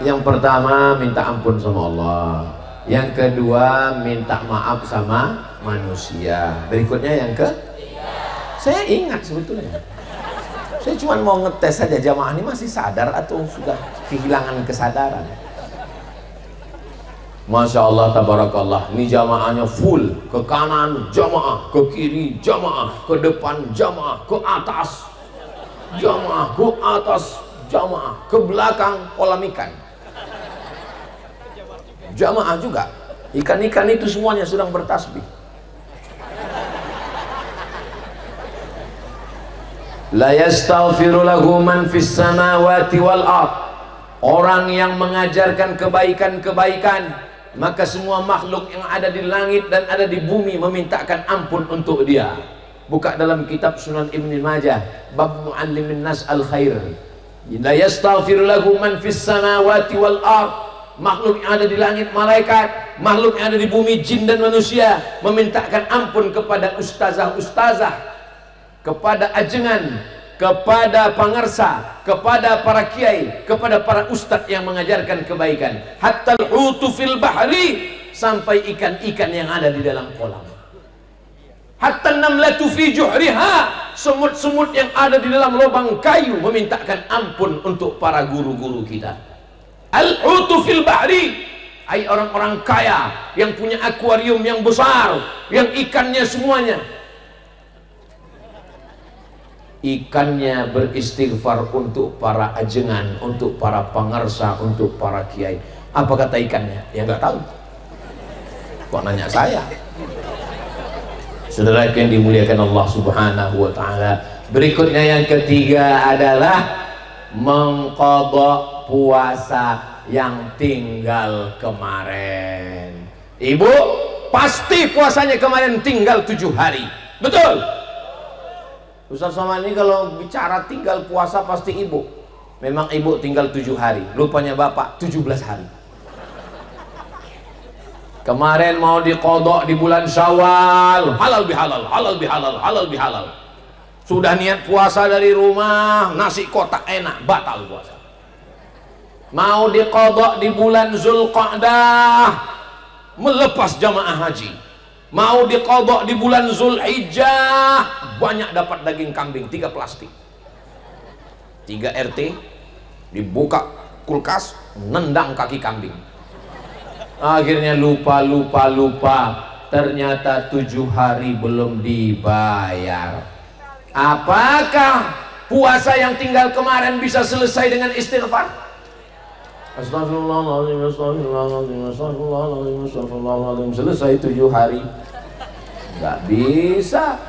yang pertama minta ampun sama Allah, yang kedua minta maaf sama manusia. Berikutnya yang saya ingat sebetulnya, saya cuma mau ngetes saja jamaah ini masih sadar atau sudah kehilangan kesadaran. Masya Allah, tabarakallah, ini jamaahnya full, ke kanan jamaah, ke kiri jamaah, ke depan jamaah, ke atas jamaah, ke atas jamaah, ke belakang kolam ikan jamaah juga. Ikan-ikan itu semuanya sedang bertasbih. La yastaghfiru lahu man fis samawati wal ard. Orang yang mengajarkan kebaikan-kebaikan, maka semua makhluk yang ada di langit dan ada di bumi memintakan ampun untuk dia. Buka dalam kitab Sunan Ibn Majah bab muallimin nas al khair. La yastaghfiru lahu man fis samawati wal ard. Makhluk yang ada di langit, malaikat, makhluk yang ada di bumi, jin dan manusia, memintakan ampun kepada ustazah-ustazah, kepada ajengan, kepada pangarsa, kepada para kiai, kepada para ustadz yang mengajarkan kebaikan. Hatta al-hutu fil bahri, sampai ikan-ikan yang ada di dalam kolam. Hatta namlatu fi juhriha, semut-semut yang ada di dalam lubang kayu memintakan ampun untuk para guru-guru kita. Al-hutu fil bahri, ay orang-orang kaya yang punya akuarium yang besar, yang ikannya semuanya, ikannya beristighfar untuk para ajengan, untuk para pangarsa, untuk para kiai. Apa kata ikannya? Ya nggak tahu. Kok nanya saya? Saudara yang dimuliakan Allah Subhanahu wa taala. Berikutnya yang ketiga adalah mengqadha puasa yang tinggal kemarin. Ibu pasti puasanya kemarin tinggal 7 hari, betul? Ustaz Somad ini kalau bicara tinggal puasa pasti ibu. Memang ibu tinggal 7 hari, rupanya bapak 17 hari. Kemarin mau diqadha di bulan Syawal, halal bihalal, halal bihalal, halal bihalal. Sudah niat puasa dari rumah, nasi kotak enak, batal puasa. Mau diqadha di bulan Zulqa'dah, melepas jamaah haji. Mau diqadha di bulan Zulhijjah, banyak dapat daging kambing 3 plastik, 3 RT, dibuka kulkas, nendang kaki kambing. Akhirnya lupa, ternyata 7 hari belum dibayar. Apakah puasa yang tinggal kemarin bisa selesai dengan istighfar? Astagfirullahaladzim, astagfirullahaladzim, astagfirullahaladzim, astagfirullahaladzim, selesai 7 hari. Nggak bisa.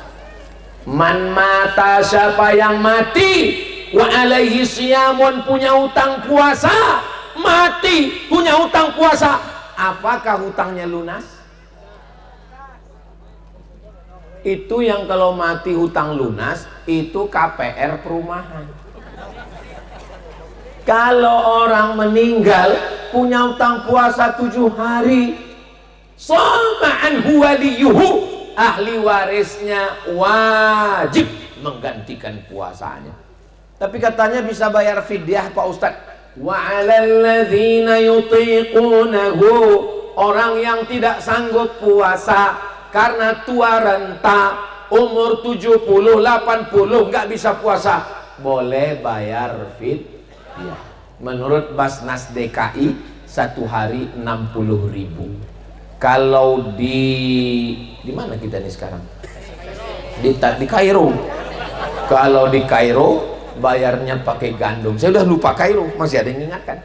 Man mata, siapa yang mati wa alaihi siyamun, punya utang puasa, mati punya utang puasa, apakah hutangnya lunas? Itu yang kalau mati hutang lunas itu KPR perumahan. Kalau orang meninggal punya utang puasa 7 hari, sama'an huwaliyuhu, ahli warisnya wajib menggantikan puasanya. Tapi katanya bisa bayar fidyah Pak Ustadz. Wa 'alal ladzina yutiqunahu, orang yang tidak sanggup puasa karena tua renta, umur 70, 80 nggak bisa puasa, boleh bayar fidyah. Menurut Basnas DKI 1 hari 60.000. Kalau di mana kita nih sekarang? Di Kairo. Kalau di Kairo bayarnya pakai gandum. Saya udah lupa Kairo, masih ada yang ingatkan.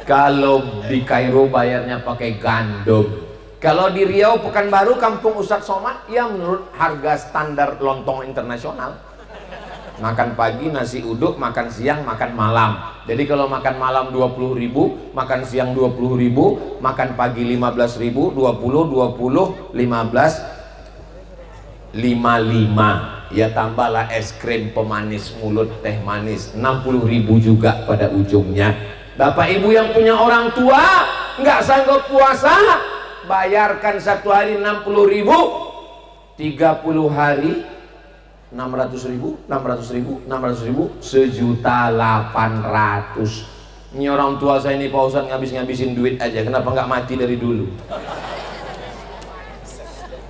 Kalau di Kairo bayarnya pakai gandum. Kalau di Riau, Pekanbaru, Kampung Ustadz Somad, ya menurut harga standar lontong internasional. Makan pagi nasi uduk, makan siang, makan malam. Jadi kalau makan malam 20.000, makan siang 20.000, makan pagi 15.000, 20, 15, 55. Ya tambahlah es krim pemanis mulut, teh manis, 60.000 juga pada ujungnya. Bapak ibu yang punya orang tua nggak sanggup puasa, bayarkan 1 hari 60.000, 30 hari 600.000, 600.000, 600.000, 1.800.000. Ini orang tua saya ini Pak Ustadz ngabisin duit aja, kenapa nggak mati dari dulu?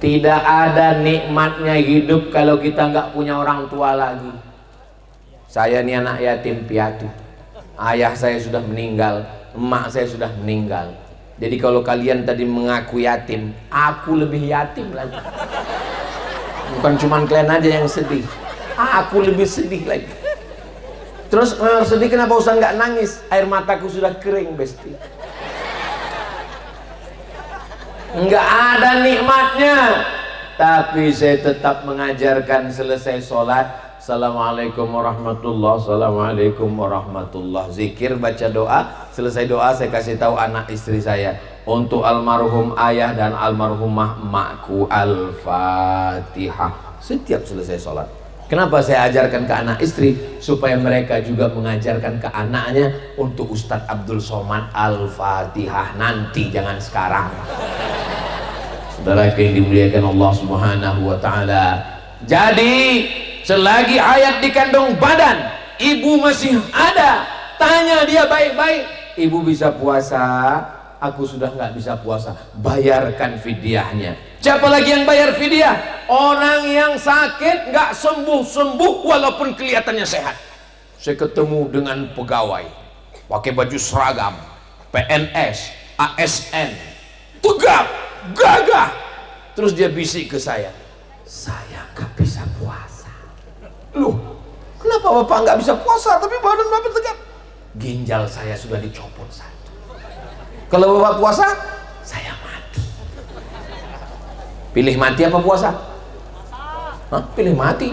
Tidak ada nikmatnya hidup kalau kita nggak punya orang tua lagi. Saya ini anak yatim piatu, ayah saya sudah meninggal, emak saya sudah meninggal. Jadi kalau kalian tadi mengaku yatim, aku lebih yatim lagi. Bukan cuma kalian aja yang sedih, aku lebih sedih lagi. Terus sedih kenapa Ustaz nggak nangis? Air mataku sudah kering, besti. Nggak ada nikmatnya. Tapi saya tetap mengajarkan selesai sholat, Assalamualaikum warahmatullah, Assalamualaikum warahmatullah. Zikir, baca doa. Selesai doa saya kasih tahu anak istri saya, untuk almarhum ayah dan almarhumah emakku, Al-Fatihah. Setiap selesai sholat. Kenapa saya ajarkan ke anak istri? Supaya mereka juga mengajarkan ke anaknya. Untuk Ustadz Abdul Somad, Al-Fatihah nanti, jangan sekarang. Saudara yang dimuliakan Allah Subhanahu wa ta'ala. Jadi selagi hayat di kandung badan, ibu masih ada, tanya dia baik-baik, ibu bisa puasa? Aku sudah nggak bisa puasa, bayarkan fidyahnya. Siapa lagi yang bayar fidyah? Orang yang sakit nggak sembuh-sembuh walaupun kelihatannya sehat. Saya ketemu dengan pegawai pakai baju seragam, PNS, ASN, tegap, gagah. Terus dia bisik ke saya nggak bisa puasa. Loh, kenapa bapak nggak bisa puasa tapi badan bapak tegap? Ginjal saya sudah dicopot satu. Kalau bapak puasa, saya mati. Pilih mati apa puasa? Hah? Pilih mati.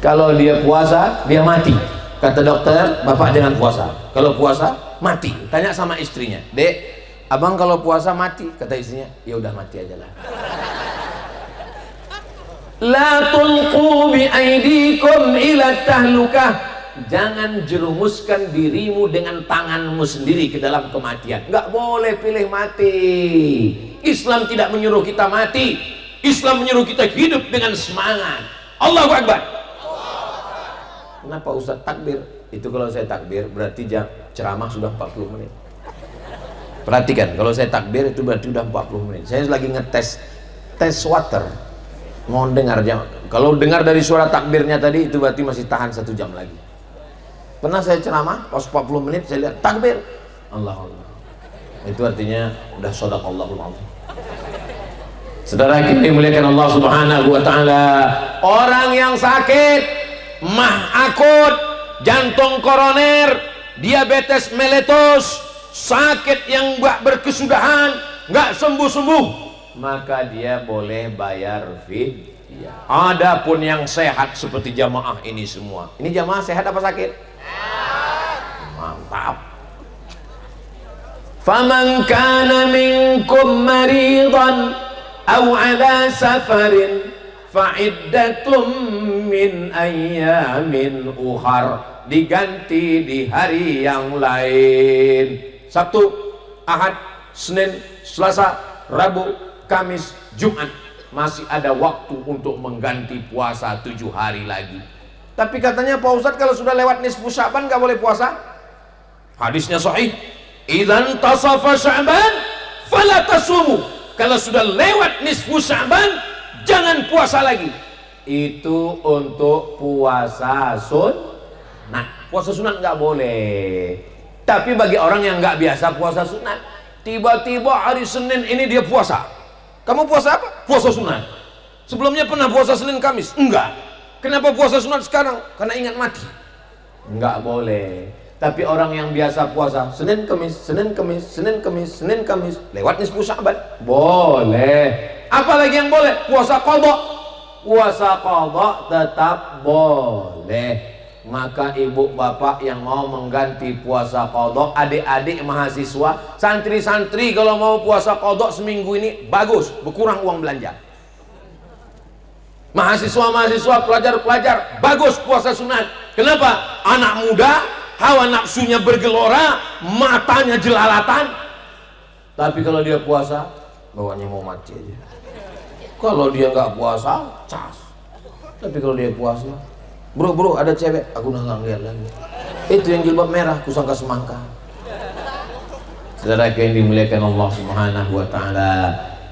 Kalau dia puasa, dia mati. Kata dokter, bapak jangan puasa. Kalau puasa, mati. Tanya sama istrinya, Dek, abang kalau puasa mati. Kata istrinya, ya udah mati aja lah. La tulqu bi aidikum ila tahlukah. Jangan jerumuskan dirimu dengan tanganmu sendiri ke dalam kematian. Nggak boleh pilih mati. Islam tidak menyuruh kita mati. Islam menyuruh kita hidup dengan semangat. Allahu Akbar. Kenapa Ustaz takbir? Itu kalau saya takbir berarti ceramah sudah 40 menit. Perhatikan, kalau saya takbir itu berarti sudah 40 menit. Saya lagi ngetes water. Mohon dengar, kalau dengar dari suara takbirnya tadi itu berarti masih tahan 1 jam lagi. Pernah saya ceramah, pas 40 menit saya lihat takbir, Allah Allah. Itu artinya udah shadaqallahul azim. Saudara yang dimuliakan Allah Subhanahu wa ta'ala, orang yang sakit mah akut, jantung koroner, diabetes meletus, sakit yang nggak berkesudahan, nggak sembuh-sembuh, maka dia boleh bayar fidyah. Adapun yang sehat seperti jamaah ini semua, ini jamaah sehat apa sakit? Mantap. Faman kana minkum maridan aw ala safarin fa'iddatum min ayyamin ukhar, diganti di hari yang lain. Sabtu, Ahad, Senin, Selasa, Rabu, Kamis, Jumat, masih ada waktu untuk mengganti puasa 7 hari lagi. Tapi katanya Pak Ustadz kalau sudah lewat nisfu Sya'ban nggak boleh puasa. Hadisnya sahih, idzan tasafa Sya'ban fala tasumu. Kalau sudah lewat nisfu Sya'ban jangan puasa lagi. Itu untuk puasa sunat. Puasa sunat nggak boleh. Tapi bagi orang yang nggak biasa puasa sunat, tiba-tiba hari Senin ini dia puasa. Kamu puasa apa? Puasa sunat. Sebelumnya pernah puasa Senin Kamis? Enggak. Kenapa puasa sunat sekarang? Karena ingat mati. Nggak boleh. Tapi orang yang biasa puasa Senin Kamis, Senin Kamis, Senin Kamis, Senin Kamis, lewat nisfu Sya'ban, boleh. Apalagi yang boleh? Puasa qadha. Puasa qadha tetap boleh. Maka ibu bapak yang mau mengganti puasa qadha, adik-adik mahasiswa, santri-santri kalau mau puasa qadha seminggu ini bagus, berkurang uang belanja. Mahasiswa-mahasiswa, pelajar-pelajar, bagus puasa sunat. Kenapa? Anak muda hawa nafsunya bergelora, matanya jelalatan. Tapi kalau dia puasa, bawanya mau mati aja. Kalau dia nggak puasa, cas. Tapi kalau dia puasa, bro ada cewek, aku udah nggak lihat lagi. Itu yang jilbab merah, kusangka semangka. Saudara yang dimuliakan Allah Subhanahu Wa Taala,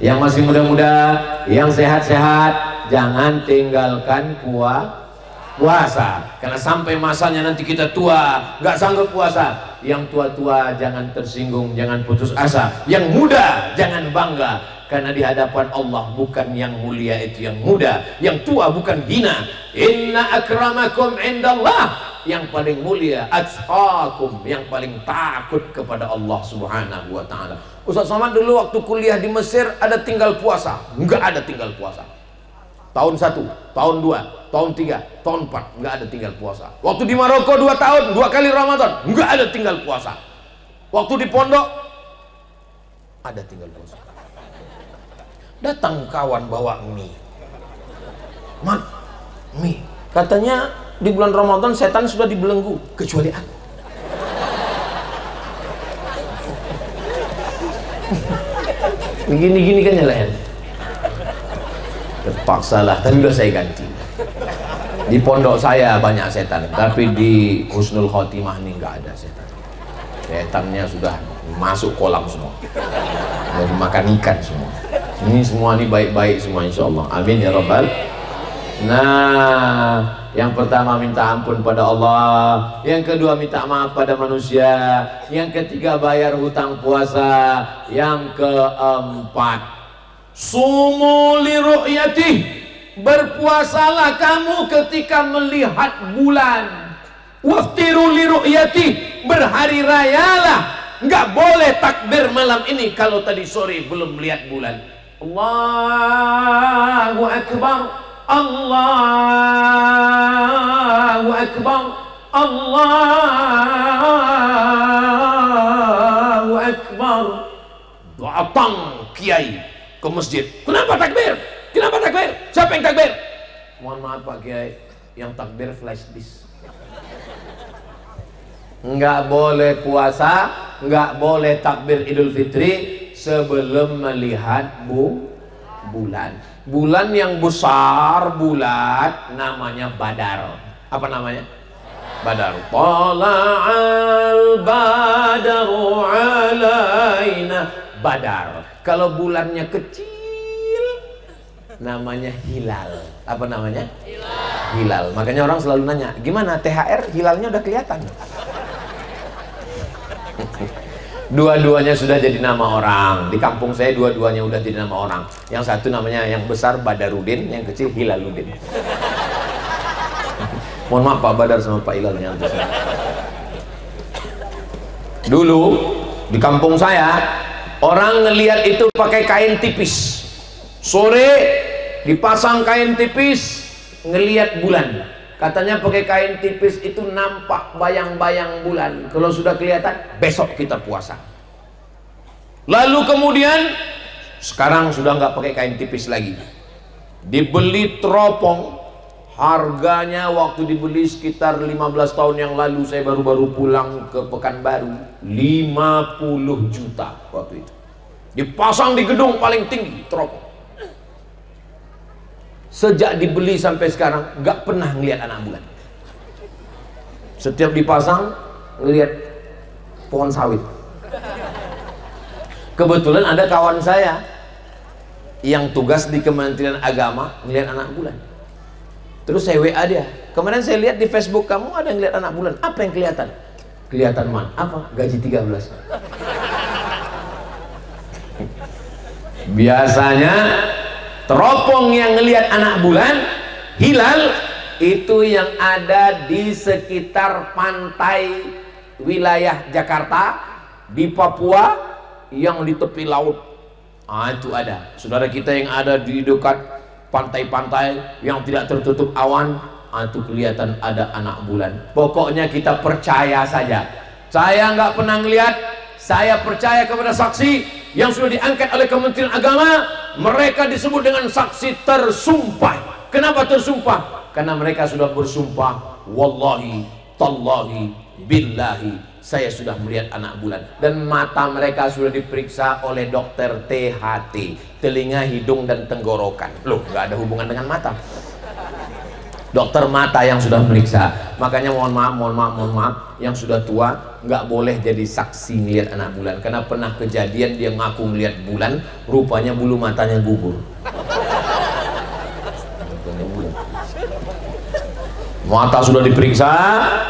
yang masih muda-muda, yang sehat-sehat, jangan tinggalkan puasa, karena sampai masanya nanti kita tua nggak sanggup puasa. Yang tua-tua jangan tersinggung, jangan putus asa. Yang muda jangan bangga, karena di hadapan Allah bukan yang mulia itu yang muda, yang tua bukan hina. Inna akramakum indallah, yang paling mulia atqakum, yang paling takut kepada Allah Subhanahu Wa Taala. Ustaz Somad dulu waktu kuliah di Mesir ada tinggal puasa? Nggak ada tinggal puasa. Tahun 1, tahun 2, tahun 3, tahun 4 nggak ada tinggal puasa. Waktu di Maroko 2 tahun 2 kali Ramadan nggak ada tinggal puasa. Waktu di pondok ada tinggal puasa. Datang kawan bawa mie, mie, katanya di bulan Ramadan setan sudah dibelenggu kecuali aku. Gini kan nyalain. Terpaksalah, tapi udah saya ganti. Di pondok saya banyak setan, tapi di Husnul Khotimah ini nggak ada setan. Setannya sudah masuk kolam semua, udah dimakan ikan semua. Ini semua ini baik-baik semua, insya Allah. Amin ya Rabbal. Nah, yang pertama minta ampun pada Allah, yang kedua minta maaf pada manusia, yang ketiga bayar hutang puasa, yang keempat sumu li ru'yatih, berpuasalah kamu ketika melihat bulan. Waftiru li ru'yatih, berhari rayalah. Nggak boleh takbir malam ini kalau tadi sore belum melihat bulan. Allahu Akbar, Allahu Akbar, Allahu Akbar. Datang kiai ke masjid. Kenapa takbir? Kenapa takbir? Siapa yang takbir? Mohon maaf Pak Kiai, yang takbir flash disk. Nggak boleh puasa, nggak boleh takbir Idul Fitri sebelum melihat bulan. Bulan yang besar, bulat, namanya Badar. Apa namanya? Badar. Tala'al badaru alaina. Badar. Kalau bulannya kecil, namanya hilal. Apa namanya? Hilal. Makanya orang selalu nanya, gimana THR hilalnya udah kelihatan? Dua-duanya sudah jadi nama orang. Di kampung saya dua-duanya udah jadi nama orang. Yang satu namanya, yang besar Badarudin, yang kecil Hilaluddin. Mohon maaf Pak Badar sama Pak Ilal yang antus. Dulu di kampung saya orang ngelihat itu pakai kain tipis. Sore dipasang kain tipis, ngelihat bulan. Katanya pakai kain tipis itu nampak bayang-bayang bulan. Kalau sudah kelihatan, besok kita puasa. Lalu kemudian sekarang sudah nggak pakai kain tipis lagi. Dibeli teropong. Harganya waktu dibeli sekitar 15 tahun yang lalu, saya baru-baru pulang ke Pekanbaru, 50 juta waktu itu. Dipasang di gedung paling tinggi teropong. Sejak dibeli sampai sekarang nggak pernah ngelihat anak bulan. Setiap dipasang ngelihat pohon sawit. Kebetulan ada kawan saya yang tugas di Kementerian Agama ngelihat anak bulan. Terus saya WA dia, kemarin saya lihat di Facebook kamu ada yang lihat anak bulan. Apa yang kelihatan? Kelihatan man, apa? Gaji 13. Biasanya teropong yang ngelihat anak bulan hilal itu yang ada di sekitar pantai wilayah Jakarta, di Papua, yang di tepi laut. Itu ada. Saudara kita yang ada di dekat pantai-pantai yang tidak tertutup awan, itu kelihatan ada anak bulan. Pokoknya kita percaya saja. Saya nggak pernah ngelihat, saya percaya kepada saksi yang sudah diangkat oleh Kementerian Agama. Mereka disebut dengan saksi tersumpah. Kenapa tersumpah? Karena mereka sudah bersumpah, wallahi, tallahi, billahi, saya sudah melihat anak bulan. Dan mata mereka sudah diperiksa oleh dokter THT, telinga, hidung, dan tenggorokan. Loh, nggak ada hubungan dengan mata. Dokter mata yang sudah meriksa. Makanya mohon maaf, yang sudah tua nggak boleh jadi saksi ngelihat anak bulan. Karena pernah kejadian dia ngaku ngelihat bulan, rupanya bulu matanya gugur. Mata sudah diperiksa,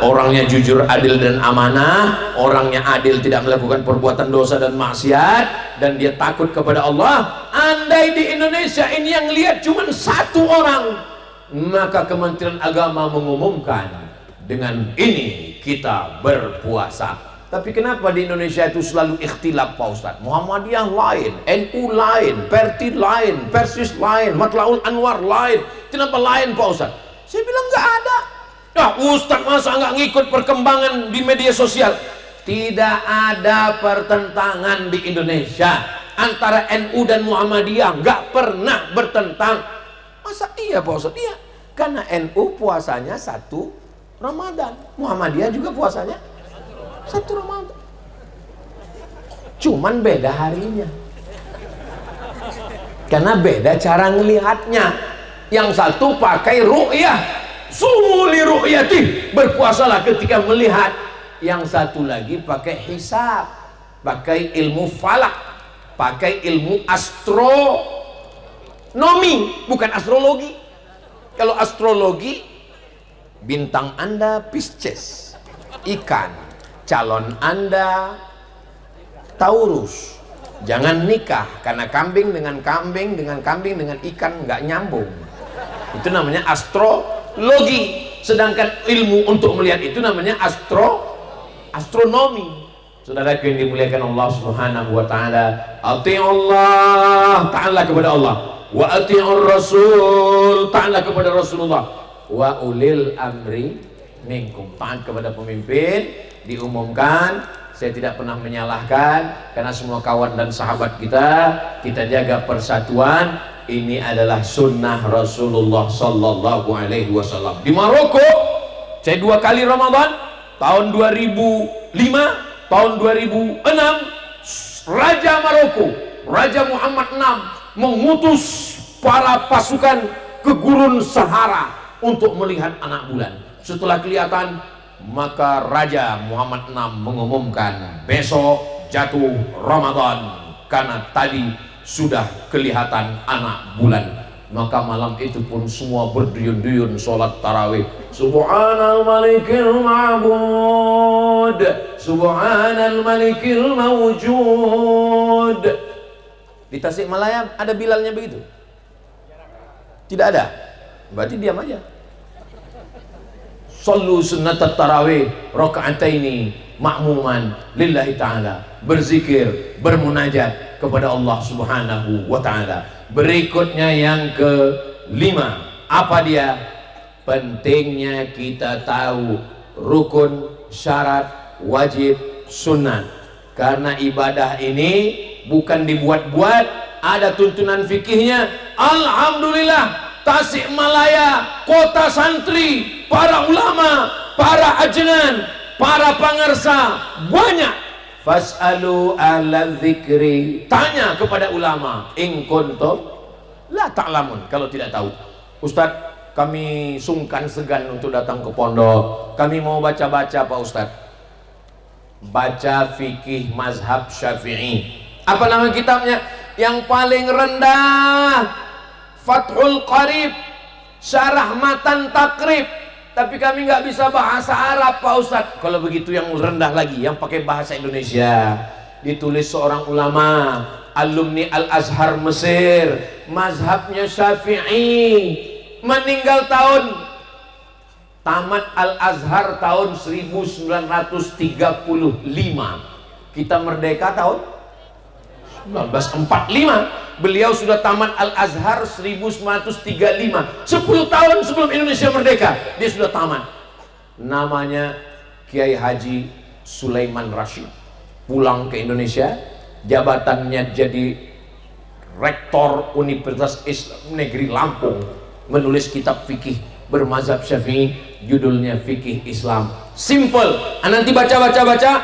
orangnya jujur, adil, dan amanah. Orangnya adil, tidak melakukan perbuatan dosa dan maksiat, dan dia takut kepada Allah. Andai di Indonesia ini yang lihat cuma satu orang, maka Kementerian Agama mengumumkan, dengan ini kita berpuasa. Tapi kenapa di Indonesia itu selalu ikhtilaf Pak Ustadz? Muhammadiyah lain, NU lain, Perti lain, Persis lain, Matlaul Anwar lain. Kenapa lain Pak Ustadz? Saya bilang nggak ada. Nah, Ustadz masa nggak ngikut perkembangan di media sosial? Tidak ada pertentangan di Indonesia antara NU dan Muhammadiyah, nggak pernah bertentang. Masa iya Pak Ustadz? Iya, karena NU puasanya 1 Ramadan, Muhammadiyah juga puasanya 1 Ramadan. Cuman beda harinya, karena beda cara ngelihatnya. Yang satu pakai ru'yah, sumu li ru'yati, berpuasalah ketika melihat. Yang satu lagi pakai hisab, pakai ilmu falak, pakai ilmu astronomi, bukan astrologi. Kalau astrologi, bintang Anda Pisces, ikan, calon Anda Taurus, jangan nikah karena kambing dengan kambing dengan kambing dengan ikan nggak nyambung. Itu namanya astrologi. Sedangkan ilmu untuk melihat itu namanya astronomi. Saudara yang dimuliakan Allah Subhanahu wa taala, ati'ullah, taatlah kepada Allah, wa ati'ur rasul, taatlah kepada Rasulullah, wa ulil amri minkum, taat kepada pemimpin. Diumumkan, saya tidak pernah menyalahkan, karena semua kawan dan sahabat kita jaga persatuan. Ini adalah sunnah Rasulullah Sallallahu Alaihi Wasallam. Di Maroko, saya 2 kali Ramadan, tahun 2005, tahun 2006, Raja Maroko, Raja Muhammad VI, mengutus para pasukan ke Gurun Sahara untuk melihat anak bulan. Setelah kelihatan, maka Raja Muhammad VI mengumumkan, besok jatuh Ramadan, karena tadi sudah kelihatan anak bulan. Maka malam itu pun semua berduyun-duyun sholat tarawih. Subhanal malikil ma'bud, subhanal malikil mawjud. Di Tasikmalaya ada Bilalnya begitu? Tidak ada? Berarti diam aja. sallu sunnatat tarawih raka'ataini ma'muman lillahi ta'ala, berzikir, bermunajat kepada Allah subhanahu wa ta'ala. Berikutnya yang kelima, apa dia? Pentingnya kita tahu rukun, syarat, wajib, sunat. Karena ibadah ini bukan dibuat-buat, ada tuntunan fikihnya. Alhamdulillah, Tasikmalaya, kota santri, para ulama, para ajenan, para pangarsa banyak. Fas'alu ahla dzikri, tanya kepada ulama, in kuntum la ta'lamun, kalau tidak tahu. Ustaz, kami sungkan segan untuk datang ke pondok, kami mau baca-baca Pak Ustaz. Baca fikih mazhab Syafi'i. Apa nama kitabnya? Yang paling rendah Fathul Qarib, Syarah Matan Takrib. Tapi kami nggak bisa bahasa Arab Pak Ustadz. Kalau begitu yang rendah lagi, yang pakai bahasa Indonesia. Ditulis seorang ulama, alumni Al-Azhar Mesir, mazhabnya Syafi'i, meninggal tahun, tamat Al-Azhar tahun 1935. Kita merdeka tahun 1945. Beliau sudah tamat Al-Azhar 1935. 10 tahun sebelum Indonesia merdeka dia sudah tamat. Namanya Kiai Haji Sulaiman Rashid. Pulang ke Indonesia, jabatannya jadi rektor Universitas Islam Negeri Lampung, menulis kitab fikih bermazhab Syafi'i, judulnya Fikih Islam. Simple. Nanti baca,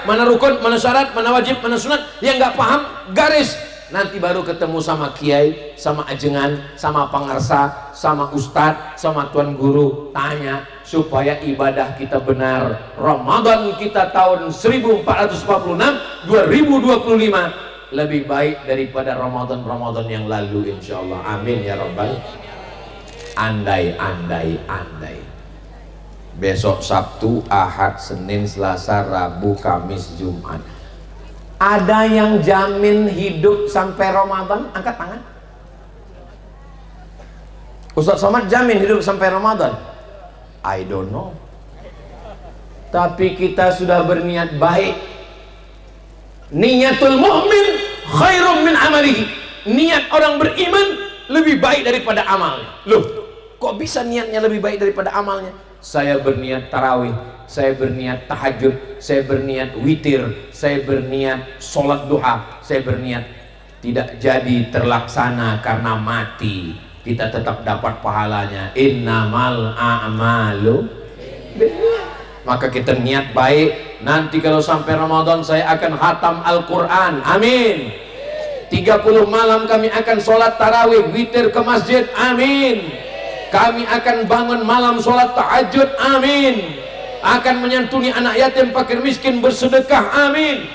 mana rukun, mana syarat, mana wajib, mana sunat. Yang nggak paham, garis. Nanti baru ketemu sama kiai, sama ajengan, sama pangarsa, sama ustadz, sama tuan guru. Tanya supaya ibadah kita benar. Ramadan kita tahun 1446 2025 lebih baik daripada Ramadan yang lalu, insya Allah. Amin ya rabbal. Andai. Besok Sabtu, Ahad, Senin, Selasa, Rabu, Kamis, Jumat. Ada yang jamin hidup sampai Ramadan? Angkat tangan. Ustaz Somad jamin hidup sampai Ramadan? I don't know. Tapi kita sudah berniat baik. Niyatul mu'min khairum min amalihi. Niat orang beriman lebih baik daripada amalnya. Loh, kok bisa niatnya lebih baik daripada amalnya? Saya berniat tarawih, saya berniat tahajud, saya berniat witir, saya berniat sholat duha, saya berniat tidak jadi terlaksana karena mati, kita tetap dapat pahalanya. Innamal a'malu binniyat. Maka kita niat baik, nanti kalau sampai Ramadan saya akan khatam Al-Quran, amin. 30 malam kami akan sholat tarawih, witir ke masjid, amin. Kami akan bangun malam sholat tahajud, amin. Akan menyantuni anak yatim, fakir miskin, bersedekah, amin.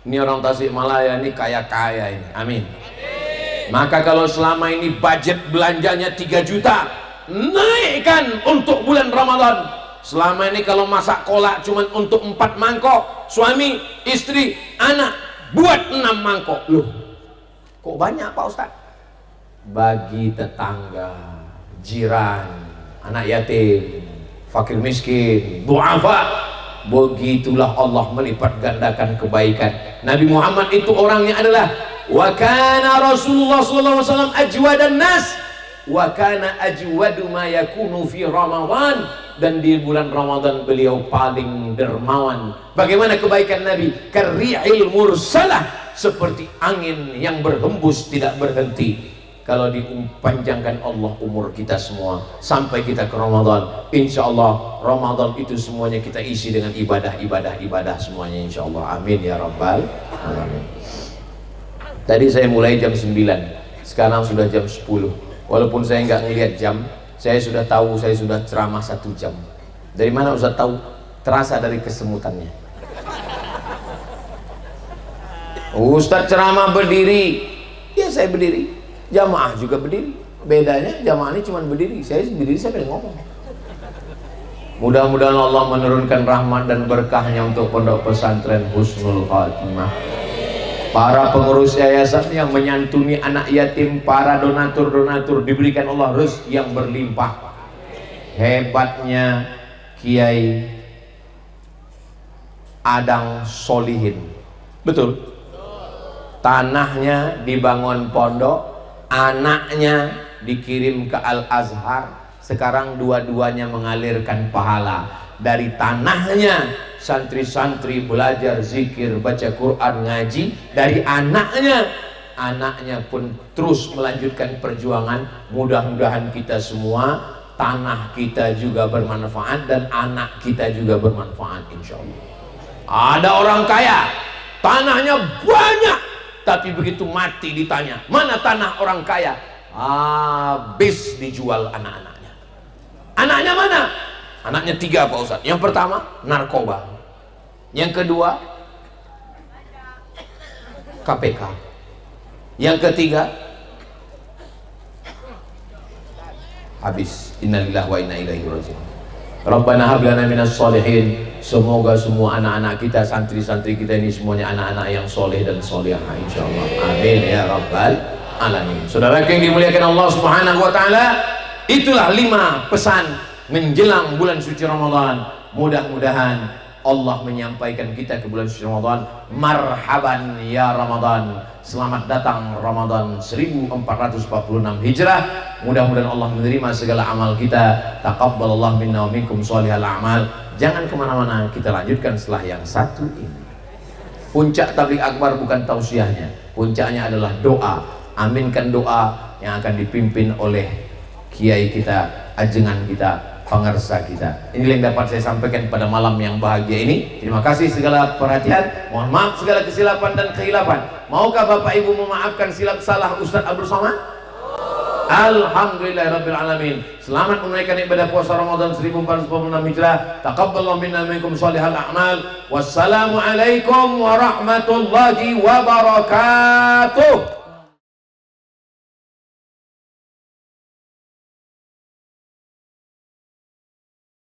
Ini orang Tasikmalaya ini kaya-kaya ini, amin. Maka kalau selama ini budget belanjanya 3 juta, naikkan untuk bulan Ramadan. Selama ini kalau masak kolak cuma untuk 4 mangkok, suami, istri, anak, buat 6 mangkok. Loh, kok banyak Pak Ustaz? Bagi tetangga, jiran, anak yatim, fakir miskin, du'afa. Begitulah Allah melipat gandakan kebaikan. Nabi Muhammad itu orangnya adalah wa kana Rasulullah sallallahu alaihi wasallam ajwadan nas wa kana ajwadu ma yakunu fi Ramadan. Dan di bulan Ramadan beliau paling dermawan. Bagaimana kebaikan Nabi? Karrihil mursalah, seperti angin yang berhembus tidak berhenti. Kalau dipanjangkan Allah umur kita semua sampai kita ke Ramadan, insya Allah Ramadan itu semuanya kita isi dengan ibadah semuanya, insya Allah. Amin ya rabbal alamin. Tadi saya mulai jam 9, sekarang sudah jam 10. Walaupun saya nggak ngelihat jam, saya sudah tahu saya sudah ceramah 1 jam. Dari mana Ustaz tahu? Terasa dari kesemutannya. Ustaz ceramah berdiri, ya saya berdiri. Jamaah juga berdiri. Bedanya jamaah ini cuma berdiri, saya berdiri sambil ngomong. Mudah-mudahan Allah menurunkan rahmat dan berkahnya untuk pondok pesantren Husnul Khatimah. Para pengurus yayasan yang menyantuni anak yatim, para donatur-donatur, diberikan Allah rezeki yang berlimpah. Hebatnya Kiai Adang Solihin. Betul? Tanahnya dibangun pondok, anaknya dikirim ke Al-Azhar. Sekarang dua-duanya mengalirkan pahala. Dari tanahnya santri-santri belajar zikir, baca Quran, ngaji. Dari anaknya pun terus melanjutkan perjuangan. Mudah-mudahan kita semua, tanah kita juga bermanfaat dan anak kita juga bermanfaat, insya Allah. Ada orang kaya, tanahnya banyak, tapi begitu mati ditanya, mana tanah orang kaya? Habis dijual anak-anaknya. Anaknya mana? Anaknya 3 Pak Ustadz. Yang pertama narkoba, yang kedua KPK, yang ketiga habis. Innalillahi wa inna ilaihi raji'un. Rabbana hab lana minas sholihin. Semoga semua anak-anak kita, santri-santri kita ini semuanya anak-anak yang soleh dan solehah, insyaallah. Amin ya rabbal alamin. Saudara yang dimuliakan Allah Subhanahu wa taala, itulah 5 pesan menjelang bulan suci Ramadan. Mudah-mudahan Allah menyampaikan kita ke bulan suci Ramadan. Marhaban ya Ramadan. Selamat datang Ramadan 1446 Hijrah. Mudah-mudahan Allah menerima segala amal kita. Taqabbalallahu minna wa minkum sholihal a'mal. Jangan kemana-mana, kita lanjutkan setelah yang satu ini. Puncak tabligh akbar bukan tausiahnya, puncaknya adalah doa. Aminkan doa yang akan dipimpin oleh kiai kita, ajengan kita, pengersa kita. Inilah yang dapat saya sampaikan pada malam yang bahagia ini. Terima kasih segala perhatian. Mohon maaf segala kesilapan dan kehilapan. Maukah Bapak Ibu memaafkan silap salah Ustadz Abdul Somad? Alhamdulillahirabbil alamin. Selamat menunaikan ibadah puasa Ramadan 1446 Hijrah. Taqabbalallahu minna minkum sholihal a'mal. Wassalamualaikum warahmatullahi wabarakatuh.